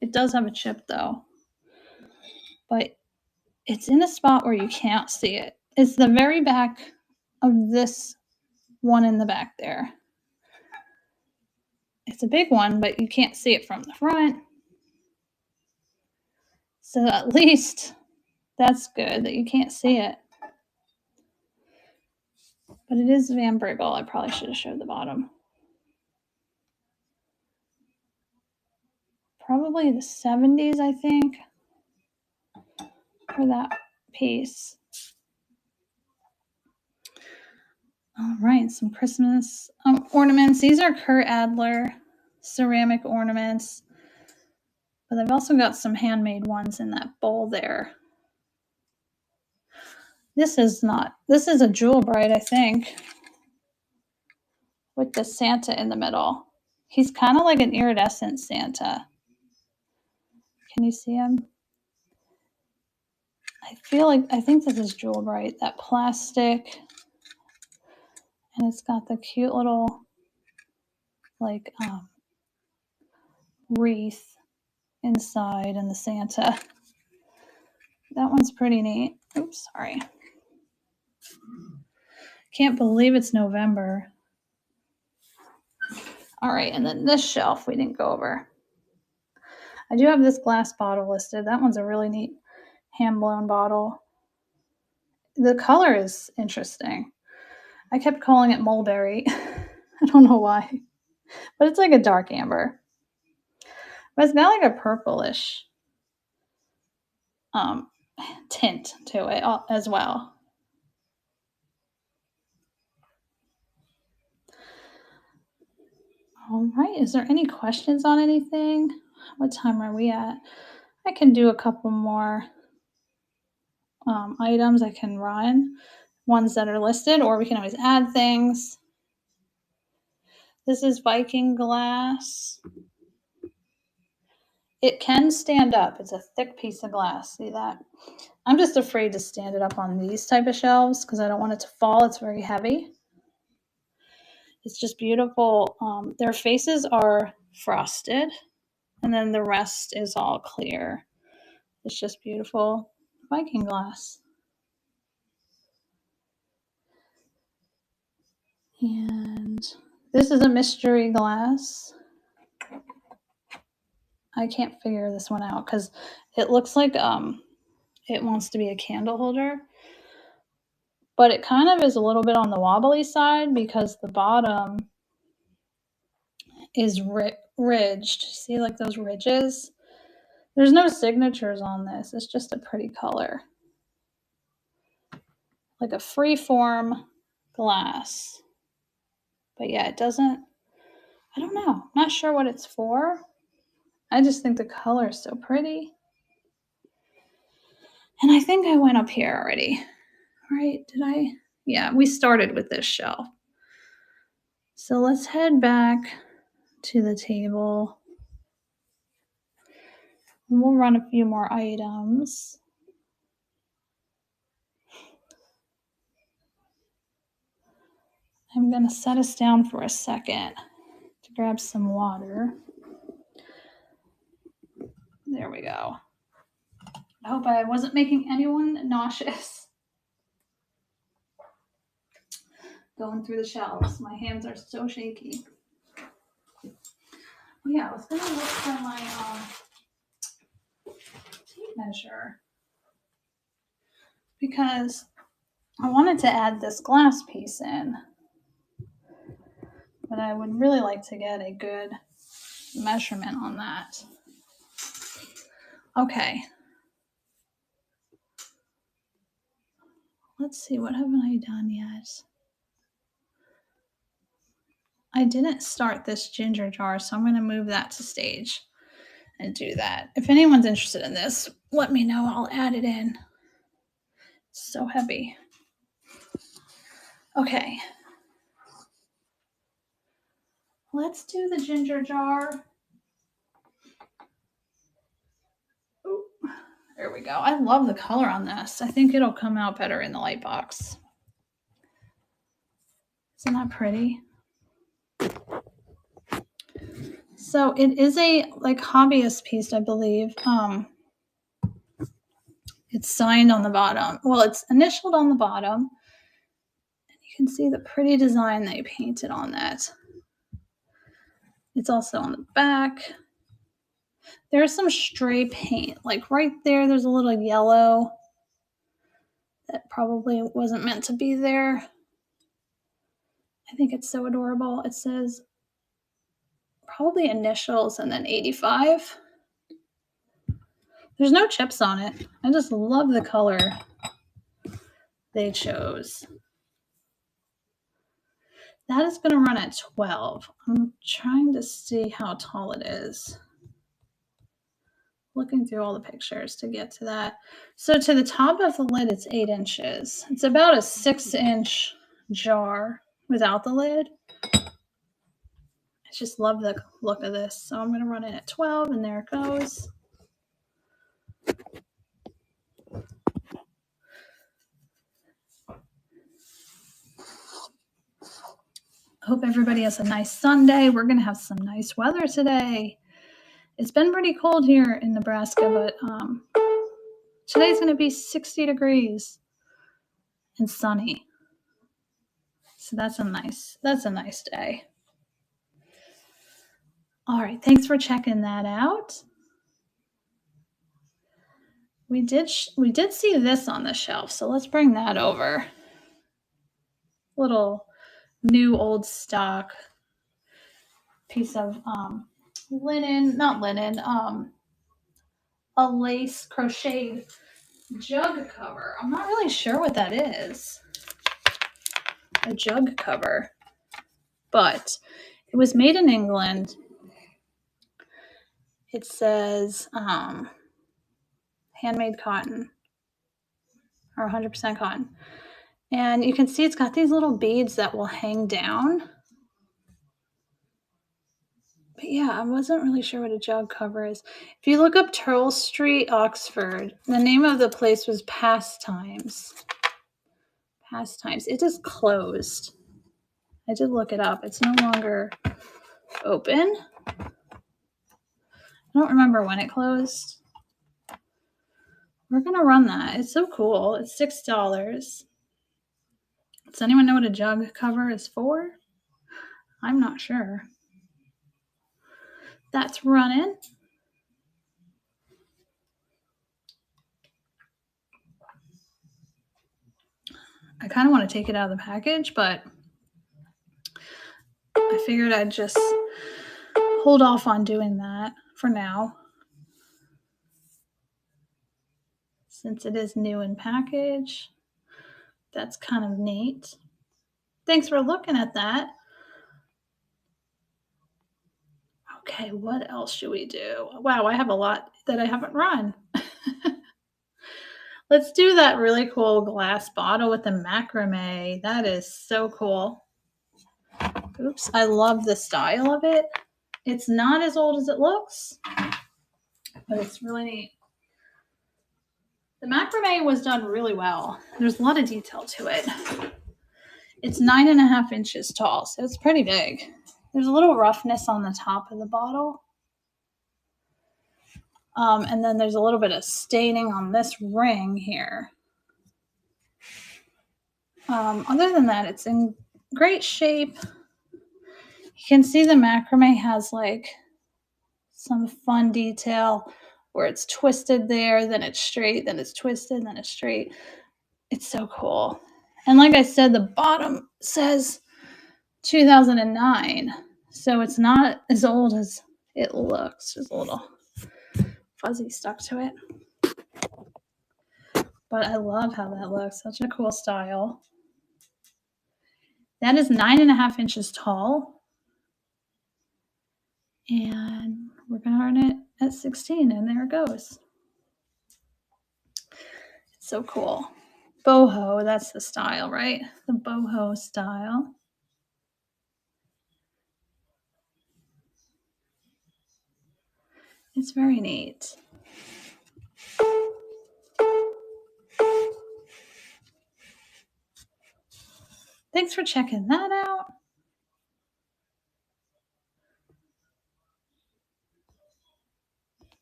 It does have a chip though, but it's in a spot where you can't see it. It's the very back of this one in the back there. It's a big one, but you can't see it from the front. So at least That's good that you can't see it. But it is Van Briggle. I probably should have showed the bottom. Probably the 70s, I think, for that piece. All right, some Christmas ornaments. These are Kurt Adler ceramic ornaments, but I've also got some handmade ones in that bowl there. This is a Jewel Brite, I think, with the Santa in the middle. He's kind of like an iridescent Santa. Can you see him? I think this is Jewel Brite, that plastic. And it's got the cute little like wreath inside and the Santa. That one's pretty neat. Oops, sorry. Can't believe it's November. All right, and then this shelf we didn't go over. I do have this glass bottle listed. That one's a really neat hand-blown bottle. The color is interesting. I kept calling it mulberry. I don't know why, but it's like a dark amber. But it's got like a purplish tint to it as well. All right, is there any questions on anything? What time are we at? I can do a couple more items I can run, ones that are listed, or we can always add things. This is Viking glass. It can stand up. It's a thick piece of glass. See that? I'm just afraid to stand it up on these type of shelves because I don't want it to fall. It's very heavy. It's just beautiful. Their faces are frosted, and then the rest is all clear. It's just beautiful Viking glass. And this is a mystery glass. I can't figure this one out because it looks like it wants to be a candle holder. But it kind of is a little bit on the wobbly side because the bottom is ridged. See like those ridges? There's no signatures on this. It's just a pretty color. Like a free-form glass. But yeah, it doesn't, I don't know. I'm not sure what it's for. I just think the color is so pretty. And I think I went up here already. Right? Did I? Yeah, we started with this shelf. So let's head back to the table. And we'll run a few more items. I'm going to set us down for a second to grab some water. There we go. I hope I wasn't making anyone nauseous. Going through the shelves. My hands are so shaky. Yeah, I was going to look for my tape measure because I wanted to add this glass piece in, but I would really like to get a good measurement on that. Okay. Let's see, what haven't I done yet? I didn't start this ginger jar, so I'm going to move that to stage and do that. If anyone's interested in this, let me know. I'll add it in. It's so heavy. Okay. Let's do the ginger jar. Ooh, there we go. I love the color on this. I think it'll come out better in the light box. Isn't that pretty? So it is a like hobbyist piece, I believe. It's signed on the bottom. Well, it's initialed on the bottom. And you can see the pretty design they painted on that. It's also on the back. There's some stray paint. Like right there, there's a little yellow. that probably wasn't meant to be there. I think it's so adorable. It says probably initials and then 85. There's no chips on it. I just love the color they chose. That is going to run at 12. I'm trying to see how tall it is. Looking through all the pictures to get to that. So to the top of the lid, it's 8 inches. It's about a 6-inch jar without the lid. I just love the look of this. So I'm going to run it at 12, and there it goes. Hope everybody has a nice Sunday. We're going to have some nice weather today. It's been pretty cold here in Nebraska, but today's going to be 60 degrees and sunny. So that's a nice day. All right, thanks for checking that out. We did see this on the shelf, so let's bring that over. Little new old stock piece of linen, not linen, a lace crocheted jug cover. I'm not really sure what that is. A jug cover, but it was made in England. It says handmade cotton or 100% cotton. And you can see it's got these little beads that will hang down. But yeah, I wasn't really sure what a jug cover is. If you look up Turl Street, Oxford, the name of the place was Pastimes. Pastimes. It is closed. I did look it up. It's no longer open. I don't remember when it closed. We're going to run that. It's so cool. It's $6. Does anyone know what a jug cover is for? I'm not sure. That's running. I kind of want to take it out of the package, but I figured I'd just hold off on doing that for now, since it is new in package. That's kind of neat. Thanks for looking at that. Okay, what else should we do? Wow, I have a lot that I haven't run. Let's do that really cool glass bottle with the macrame. That is so cool. Oops, I love the style of it. It's not as old as it looks, but it's really neat. The macrame was done really well. There's a lot of detail to it. It's 9.5 inches tall, so it's pretty big. There's a little roughness on the top of the bottle. And then there's a little bit of staining on this ring here. Other than that, it's in great shape. You can see the macrame has like some fun detail where it's twisted there, then it's straight, then it's twisted, then it's straight. It's so cool. And like I said, the bottom says 2009. So it's not as old as it looks. There's a little fuzzy stuck to it. But I love how that looks. Such a cool style. That is 9.5 inches tall. And we're going to run it at 16. And there it goes. It's so cool. Boho, that's the style, right? The boho style. It's very neat. Thanks for checking that out.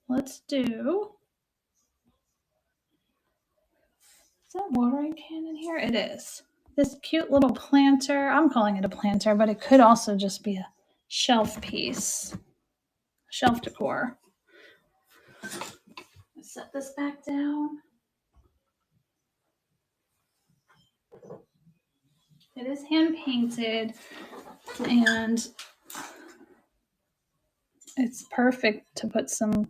Let's do, is that watering can in here? It is. This cute little planter. I'm calling it a planter, but it could also just be a shelf piece. Shelf decor. Set this back down. It is hand painted and it's perfect to put some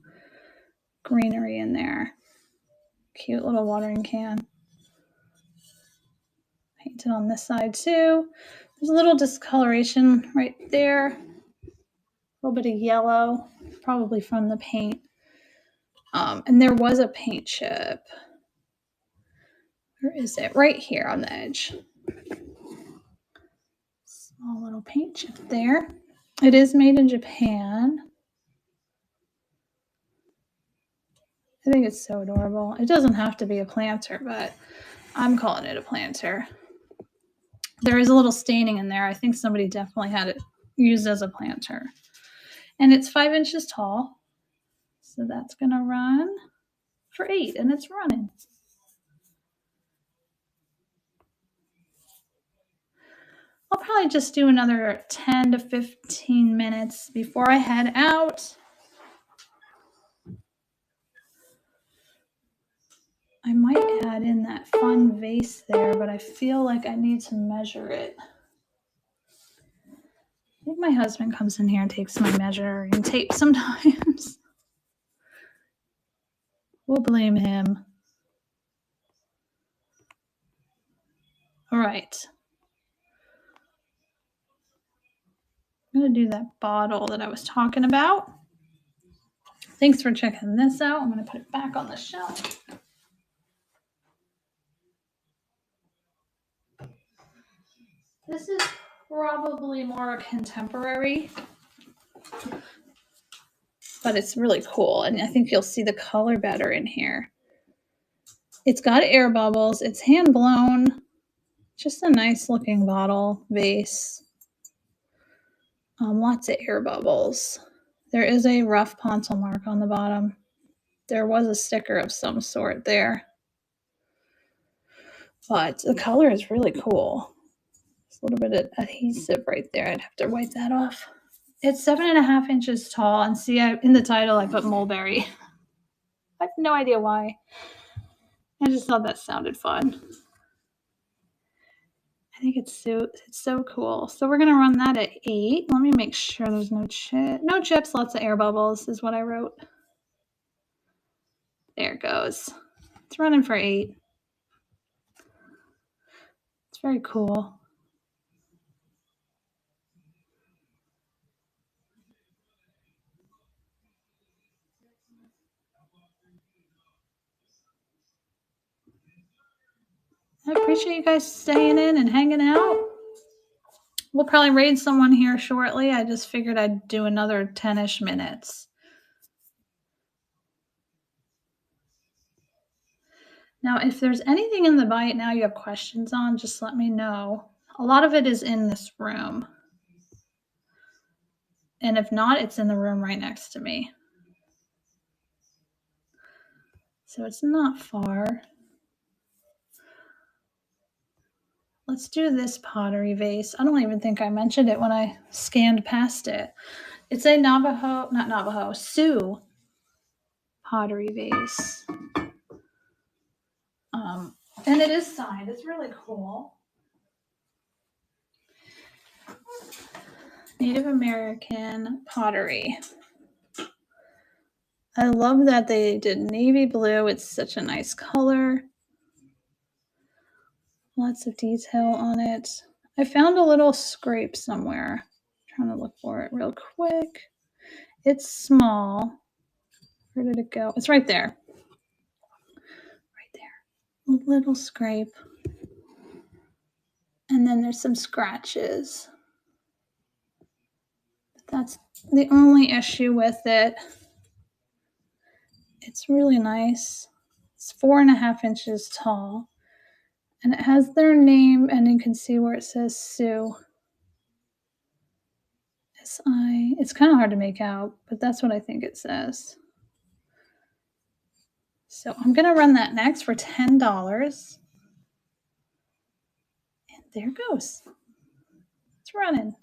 greenery in there. Cute little watering can. Painted on this side too. There's a little discoloration right there. A little bit of yellow, probably from the paint. And there was a paint chip. Where is it? Right here on the edge. Small little paint chip there. It is made in Japan. I think it's so adorable. It doesn't have to be a planter, but I'm calling it a planter. There is a little staining in there. I think somebody definitely had it used as a planter. And it's 5 inches tall. So that's going to run for 8, and it's running. I'll probably just do another 10 to 15 minutes before I head out. I might add in that fun vase there, but I feel like I need to measure it. I think my husband comes in here and takes my measuring tape sometimes. We'll blame him. All right. I'm going to do that bottle that I was talking about. Thanks for checking this out. I'm going to put it back on the shelf. This is probably more contemporary, but it's really cool. And I think you'll see the color better in here. It's got air bubbles. It's hand blown. Just a nice looking bottle vase. Lots of air bubbles. There is a rough pencil mark on the bottom. There was a sticker of some sort there. But the color is really cool. There's a little bit of adhesive right there. I'd have to wipe that off. It's 7.5 inches tall. And see, in the title, I put mulberry. I have no idea why. I just thought that sounded fun. I think it's so cool. So we're going to run that at 8. Let me make sure there's no chips, lots of air bubbles is what I wrote. There it goes. It's running for 8. It's very cool. I appreciate you guys staying in and hanging out. We'll probably raid someone here shortly. I just figured I'd do another 10-ish minutes. Now, if there's anything in the bite now you have questions on, just let me know. A lot of it is in this room. And if not, it's in the room right next to me. So it's not far. Let's do this pottery vase. I don't even think I mentioned it when I scanned past it. It's a Sioux pottery vase. And it is signed. It's really cool. Native American pottery. I love that they did navy blue. It's such a nice color. Lots of detail on it. I found a little scrape somewhere. I'm trying to look for it real quick. It's small. Where did it go? It's right there. Right there. A little scrape. And then there's some scratches. That's the only issue with it. It's really nice. It's 4.5 inches tall. And it has their name, and you can see where it says Sioux. S-I. It's kind of hard to make out, but that's what I think it says. So I'm going to run that next for $10. And there it goes. It's running.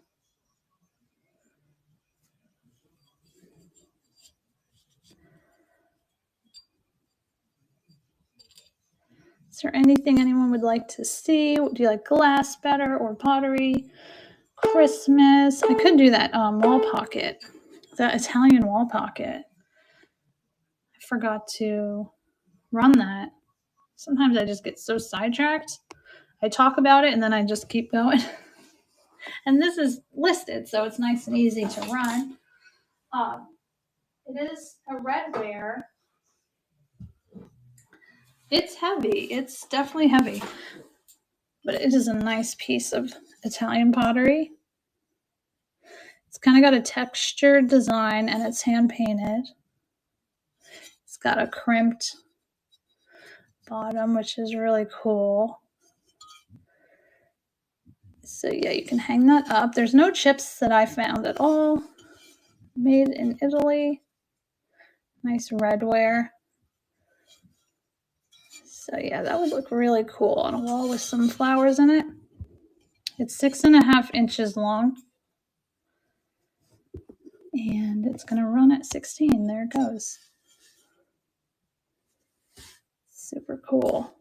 Is there anything anyone would like to see? Do you like glass better or pottery? Christmas. I could do that wall pocket, that Italian wall pocket. I forgot to run that. Sometimes I just get so sidetracked. I talk about it and then I just keep going. And this is listed, so it's nice and easy to run. It is a redware. It's heavy. It's definitely heavy. But it is a nice piece of Italian pottery. It's kind of got a textured design and it's hand painted. It's got a crimped bottom, which is really cool. So yeah, you can hang that up. There's no chips that I found at all. Made in Italy. Nice redware. So yeah, that would look really cool on a wall with some flowers in it. It's 6.5 inches long. And it's going to run at 16. There it goes. Super cool.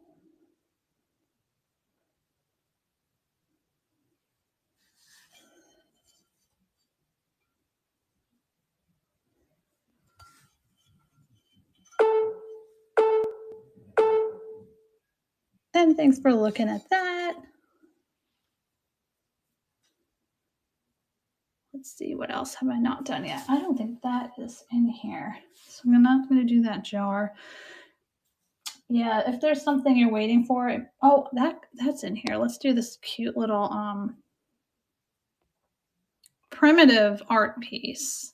And thanks for looking at that. Let's see, what else have I not done yet? I don't think that is in here. So I'm not going to do that jar. Yeah, if there's something you're waiting for. Oh, that's in here. Let's do this cute little primitive art piece.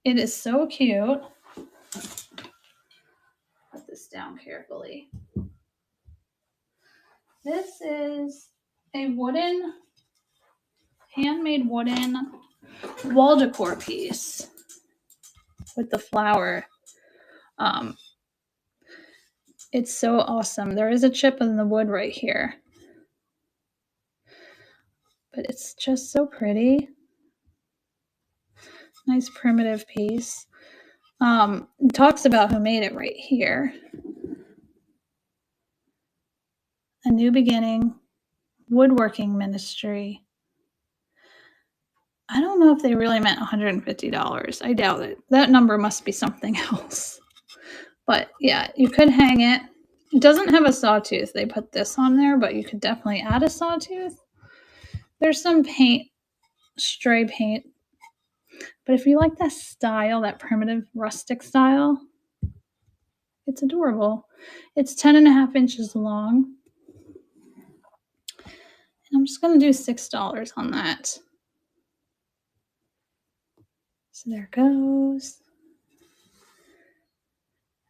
It is so cute. Put this down carefully. This is a handmade wooden wall decor piece with the flower. It's so awesome. There is a chip in the wood right here, but it's just so pretty. Nice primitive piece. It talks about who made it right here. A New Beginning Woodworking Ministry. I don't know if they really meant $150. I doubt it. That number must be something else. But yeah, you could hang it. It doesn't have a sawtooth. They put this on there, but you could definitely add a sawtooth. There's some paint, stray paint. But if you like that style, that primitive rustic style, it's adorable. It's 10.5 inches long. And I'm just going to do $6 on that. So there it goes.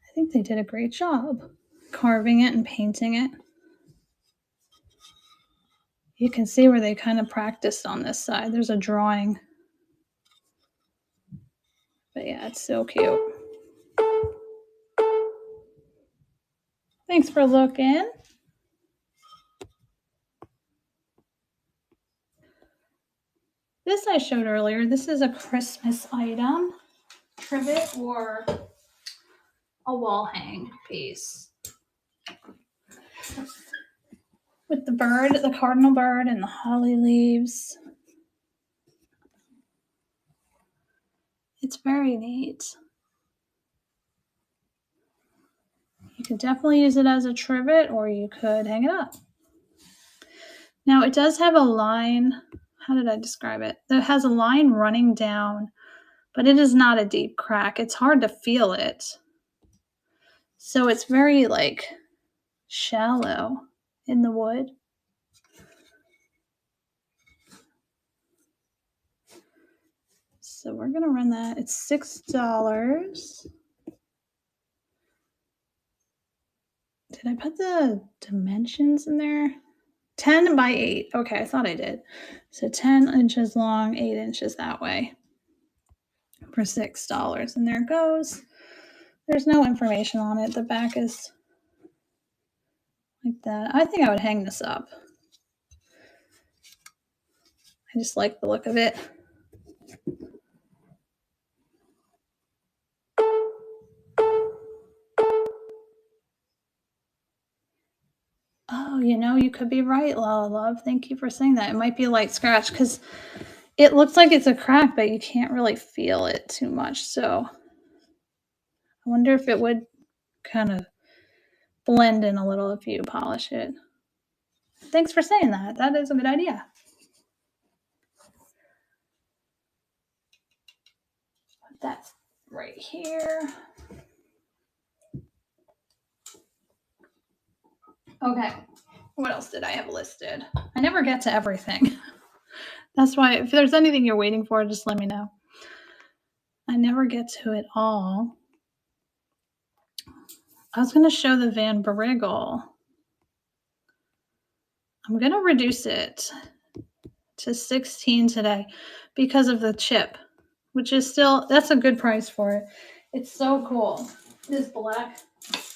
I think they did a great job carving it and painting it. You can see where they kind of practiced on this side. There's a drawing. But yeah, it's so cute. Thanks for looking. This I showed earlier. This is a Christmas item, trivet or a wall hang piece. With the bird, the cardinal bird, and the holly leaves. It's very neat. You could definitely use it as a trivet or you could hang it up. Now it does have a line. How did I describe it? It has a line running down, but it is not a deep crack. It's hard to feel it. So it's very like shallow in the wood. So we're going to run that. It's $6. Did I put the dimensions in there? 10 by 8. Okay, I thought I did. So 10 inches long, 8 inches that way for $6. And there it goes. There's no information on it. The back is like that. I think I would hang this up. I just like the look of it. Oh, you could be right, Lala Love. Thank you for saying that. It might be a light scratch because it looks like it's a crack, but you can't really feel it too much. So I wonder if it would kind of blend in a little if you polish it. Thanks for saying that. That is a good idea. Put that right here. Okay. What else did I have listed? I never get to everything. That's why if there's anything you're waiting for, just let me know. I never get to it all. I was going to show the Van Briggle. I'm going to reduce it to 16 today because of the chip, which is still, that's a good price for it. It's so cool. This black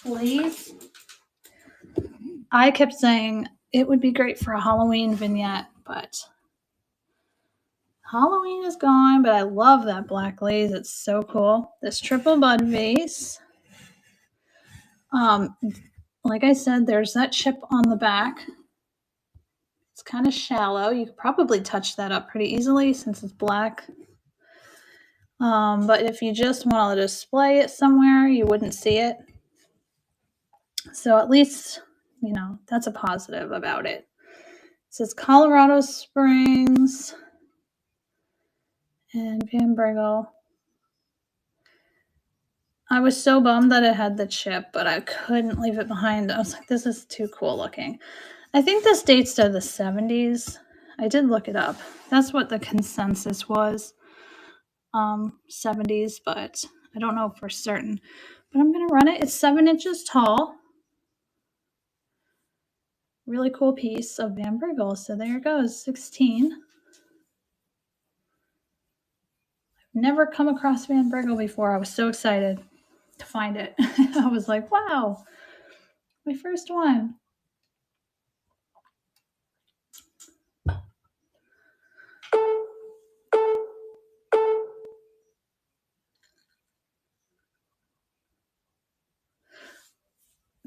glaze. I kept saying it would be great for a Halloween vignette, but Halloween is gone, but I love that black glaze. It's so cool. This triple bud vase. Like I said, there's that chip on the back. It's kind of shallow. You could probably touch that up pretty easily since it's black. But if you just want to display it somewhere, you wouldn't see it. So at least, that's a positive about it. It says Colorado Springs and Van Briggle. I was so bummed that it had the chip, but I couldn't leave it behind. I was like, this is too cool looking. I think this dates to the 70s. I did look it up. That's what the consensus was. 70s, but I don't know for certain. But I'm going to run it. It's 7 inches tall. Really cool piece of Van Briggle. So there it goes, 16. I've never come across Van Briggle before. I was so excited to find it. I was like, wow, my first one.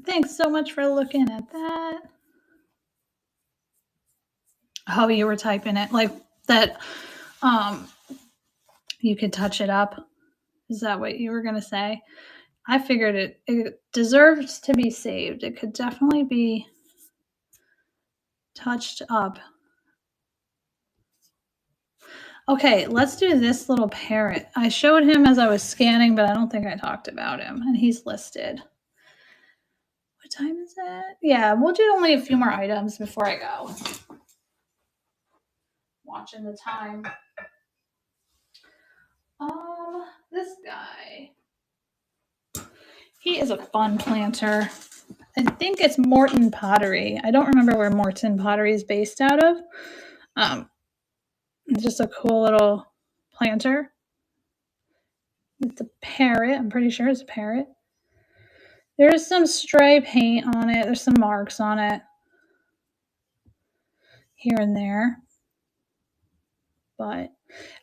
Thanks so much for looking at that. Oh, you were typing it like that. You could touch it up. Is that what you were going to say? I figured it deserved to be saved. It could definitely be touched up. Okay, let's do this little parrot. I showed him as I was scanning, but I don't think I talked about him, and he's listed. What time is it? Yeah, we'll do only a few more items before I go. Watching the time. This guy. He is a fun planter. I think it's Morton Pottery. I don't remember where Morton Pottery is based out of. It's just a cool little planter. It's a parrot. I'm pretty sure it's a parrot. There's some stray paint on it. There's some marks on it here and there. But,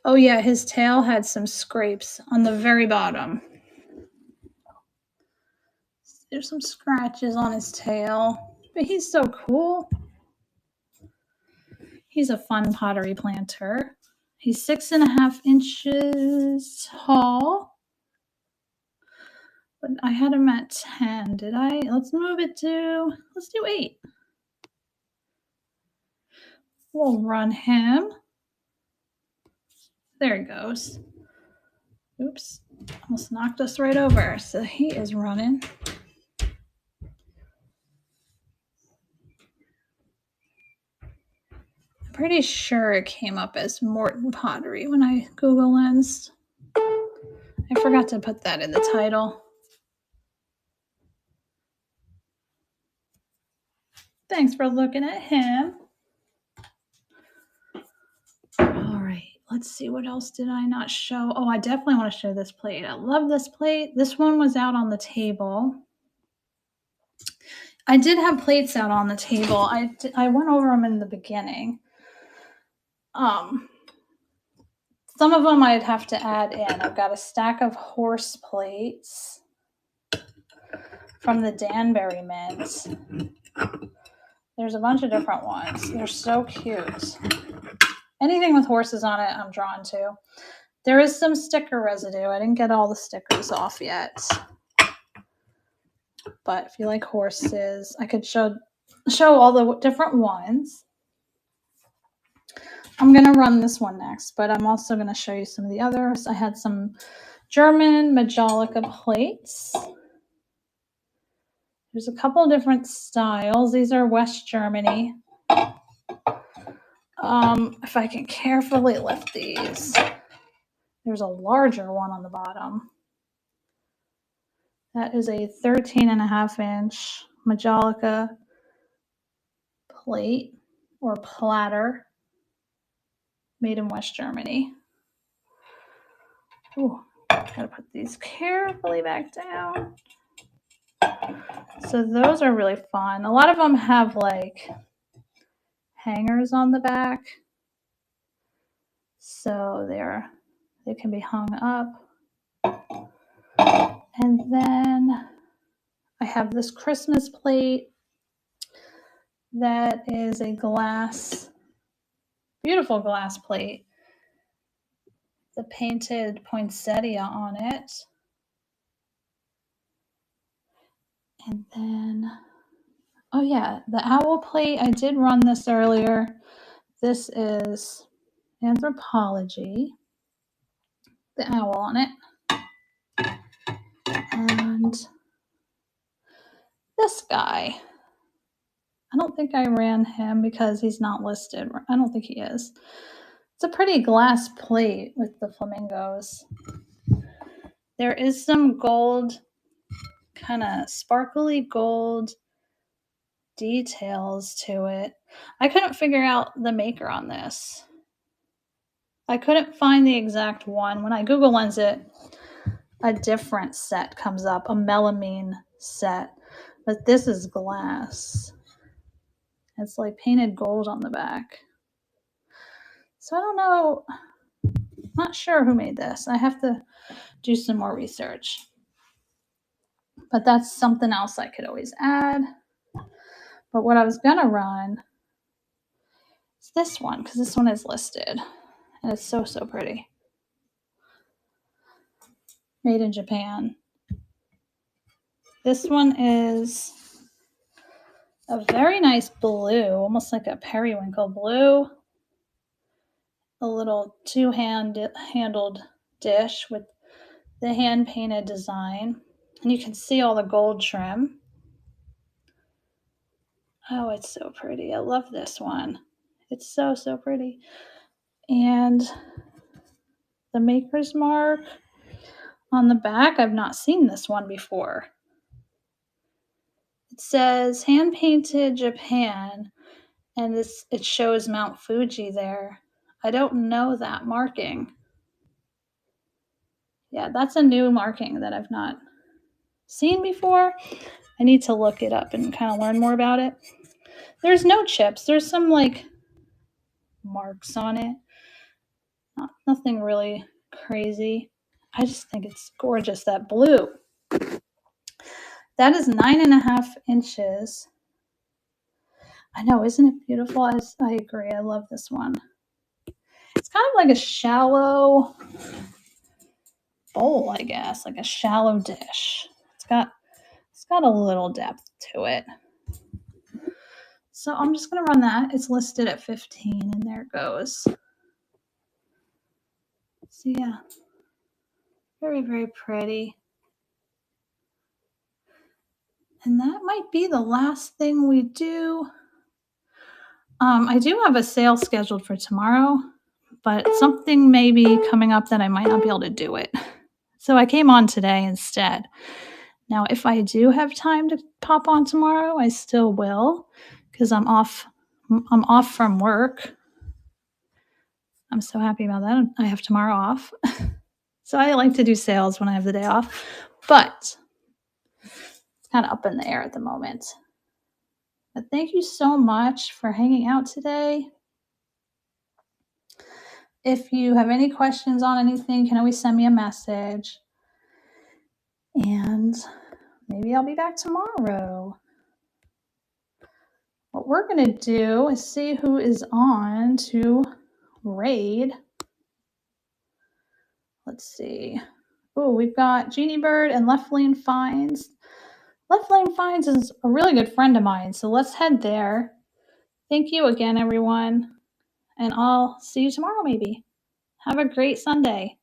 oh yeah, his tail had some scrapes on the very bottom. There's some scratches on his tail. But he's so cool. He's a fun pottery planter. He's 6.5 inches tall. But I had him at 10. Did I? Let's move it to, let's do 8. We'll run him. There he goes. Oops, almost knocked us right over. So he is running. I'm pretty sure it came up as Morton Pottery when I Google Lensed. I forgot to put that in the title. Thanks for looking at him. All right, let's see. What else did I not show? Oh, I definitely want to show this plate. I love this plate. This one was out on the table. I did have plates out on the table. I went over them in the beginning. Some of them I'd have to add in. I've got a stack of horse plates from the Danbury Mint. There's a bunch of different ones. They're so cute. Anything with horses on it, I'm drawn to. There is some sticker residue. I didn't get all the stickers off yet. But if you like horses, I could show all the different ones. I'm going to run this one next, but I'm also going to show you some of the others. I had some German Majolica plates. There's a couple different styles. These are West Germany. If I can carefully lift these, there's a larger one on the bottom. That is a 13.5-inch Majolica plate or platter made in West Germany. Ooh, gotta put these carefully back down. So those are really fun. A lot of them have like hangers on the back, so they can be hung up. And then I have this Christmas plate that is a glass, beautiful glass plate. The painted poinsettia on it. And then, oh yeah, the owl plate, I did run this earlier. This is Anthropology, the owl on it. And this guy, I don't think I ran him because he's not listed. I don't think he is. It's a pretty glass plate with the flamingos. There is some gold, kind of sparkly gold details to it. I couldn't figure out the maker on this. I couldn't find the exact one. When I Google Lens it, a different set comes up, a melamine set. But this is glass. It's like painted gold on the back. So I don't know. Not sure who made this. I have to do some more research. But that's something else I could always add. But what I was going to run is this one, because this one is listed. And it's so, so pretty. Made in Japan. This one is a very nice blue, almost like a periwinkle blue. A little two-handled dish with the hand-painted design. And you can see all the gold trim. Oh, it's so pretty. I love this one. It's so, so pretty. And the maker's mark on the back, I've not seen this one before. It says hand-painted Japan, and it shows Mount Fuji there. I don't know that marking. Yeah, that's a new marking that I've not seen before. I need to look it up and kind of learn more about it. There's no chips. There's some like marks on it. Nothing really crazy. I just think it's gorgeous, that blue. That is 9.5 inches. I know, isn't it beautiful? I agree. I love this one. It's kind of like a shallow bowl, I guess, like a shallow dish. It's got a little depth to it. So I'm just going to run that. It's listed at 15, and there it goes. So yeah, very, very pretty. And that might be the last thing we do. I do have a sale scheduled for tomorrow, but something may be coming up that I might not be able to do it. So I came on today instead. Now, if I do have time to pop on tomorrow, I still will, because I'm off from work. I'm so happy about that. I have tomorrow off. So I like to do sales when I have the day off, but it's kind of up in the air at the moment. But thank you so much for hanging out today. If you have any questions on anything, you can always send me a message. And maybe I'll be back tomorrow. what we're going to do is see who is on to raid. Let's see. Oh, we've got Jeannie Bird and Left Lane Finds. Left Lane Finds is a really good friend of mine, so let's head there. Thank you again, everyone, and I'll see you tomorrow maybe. Have a great Sunday.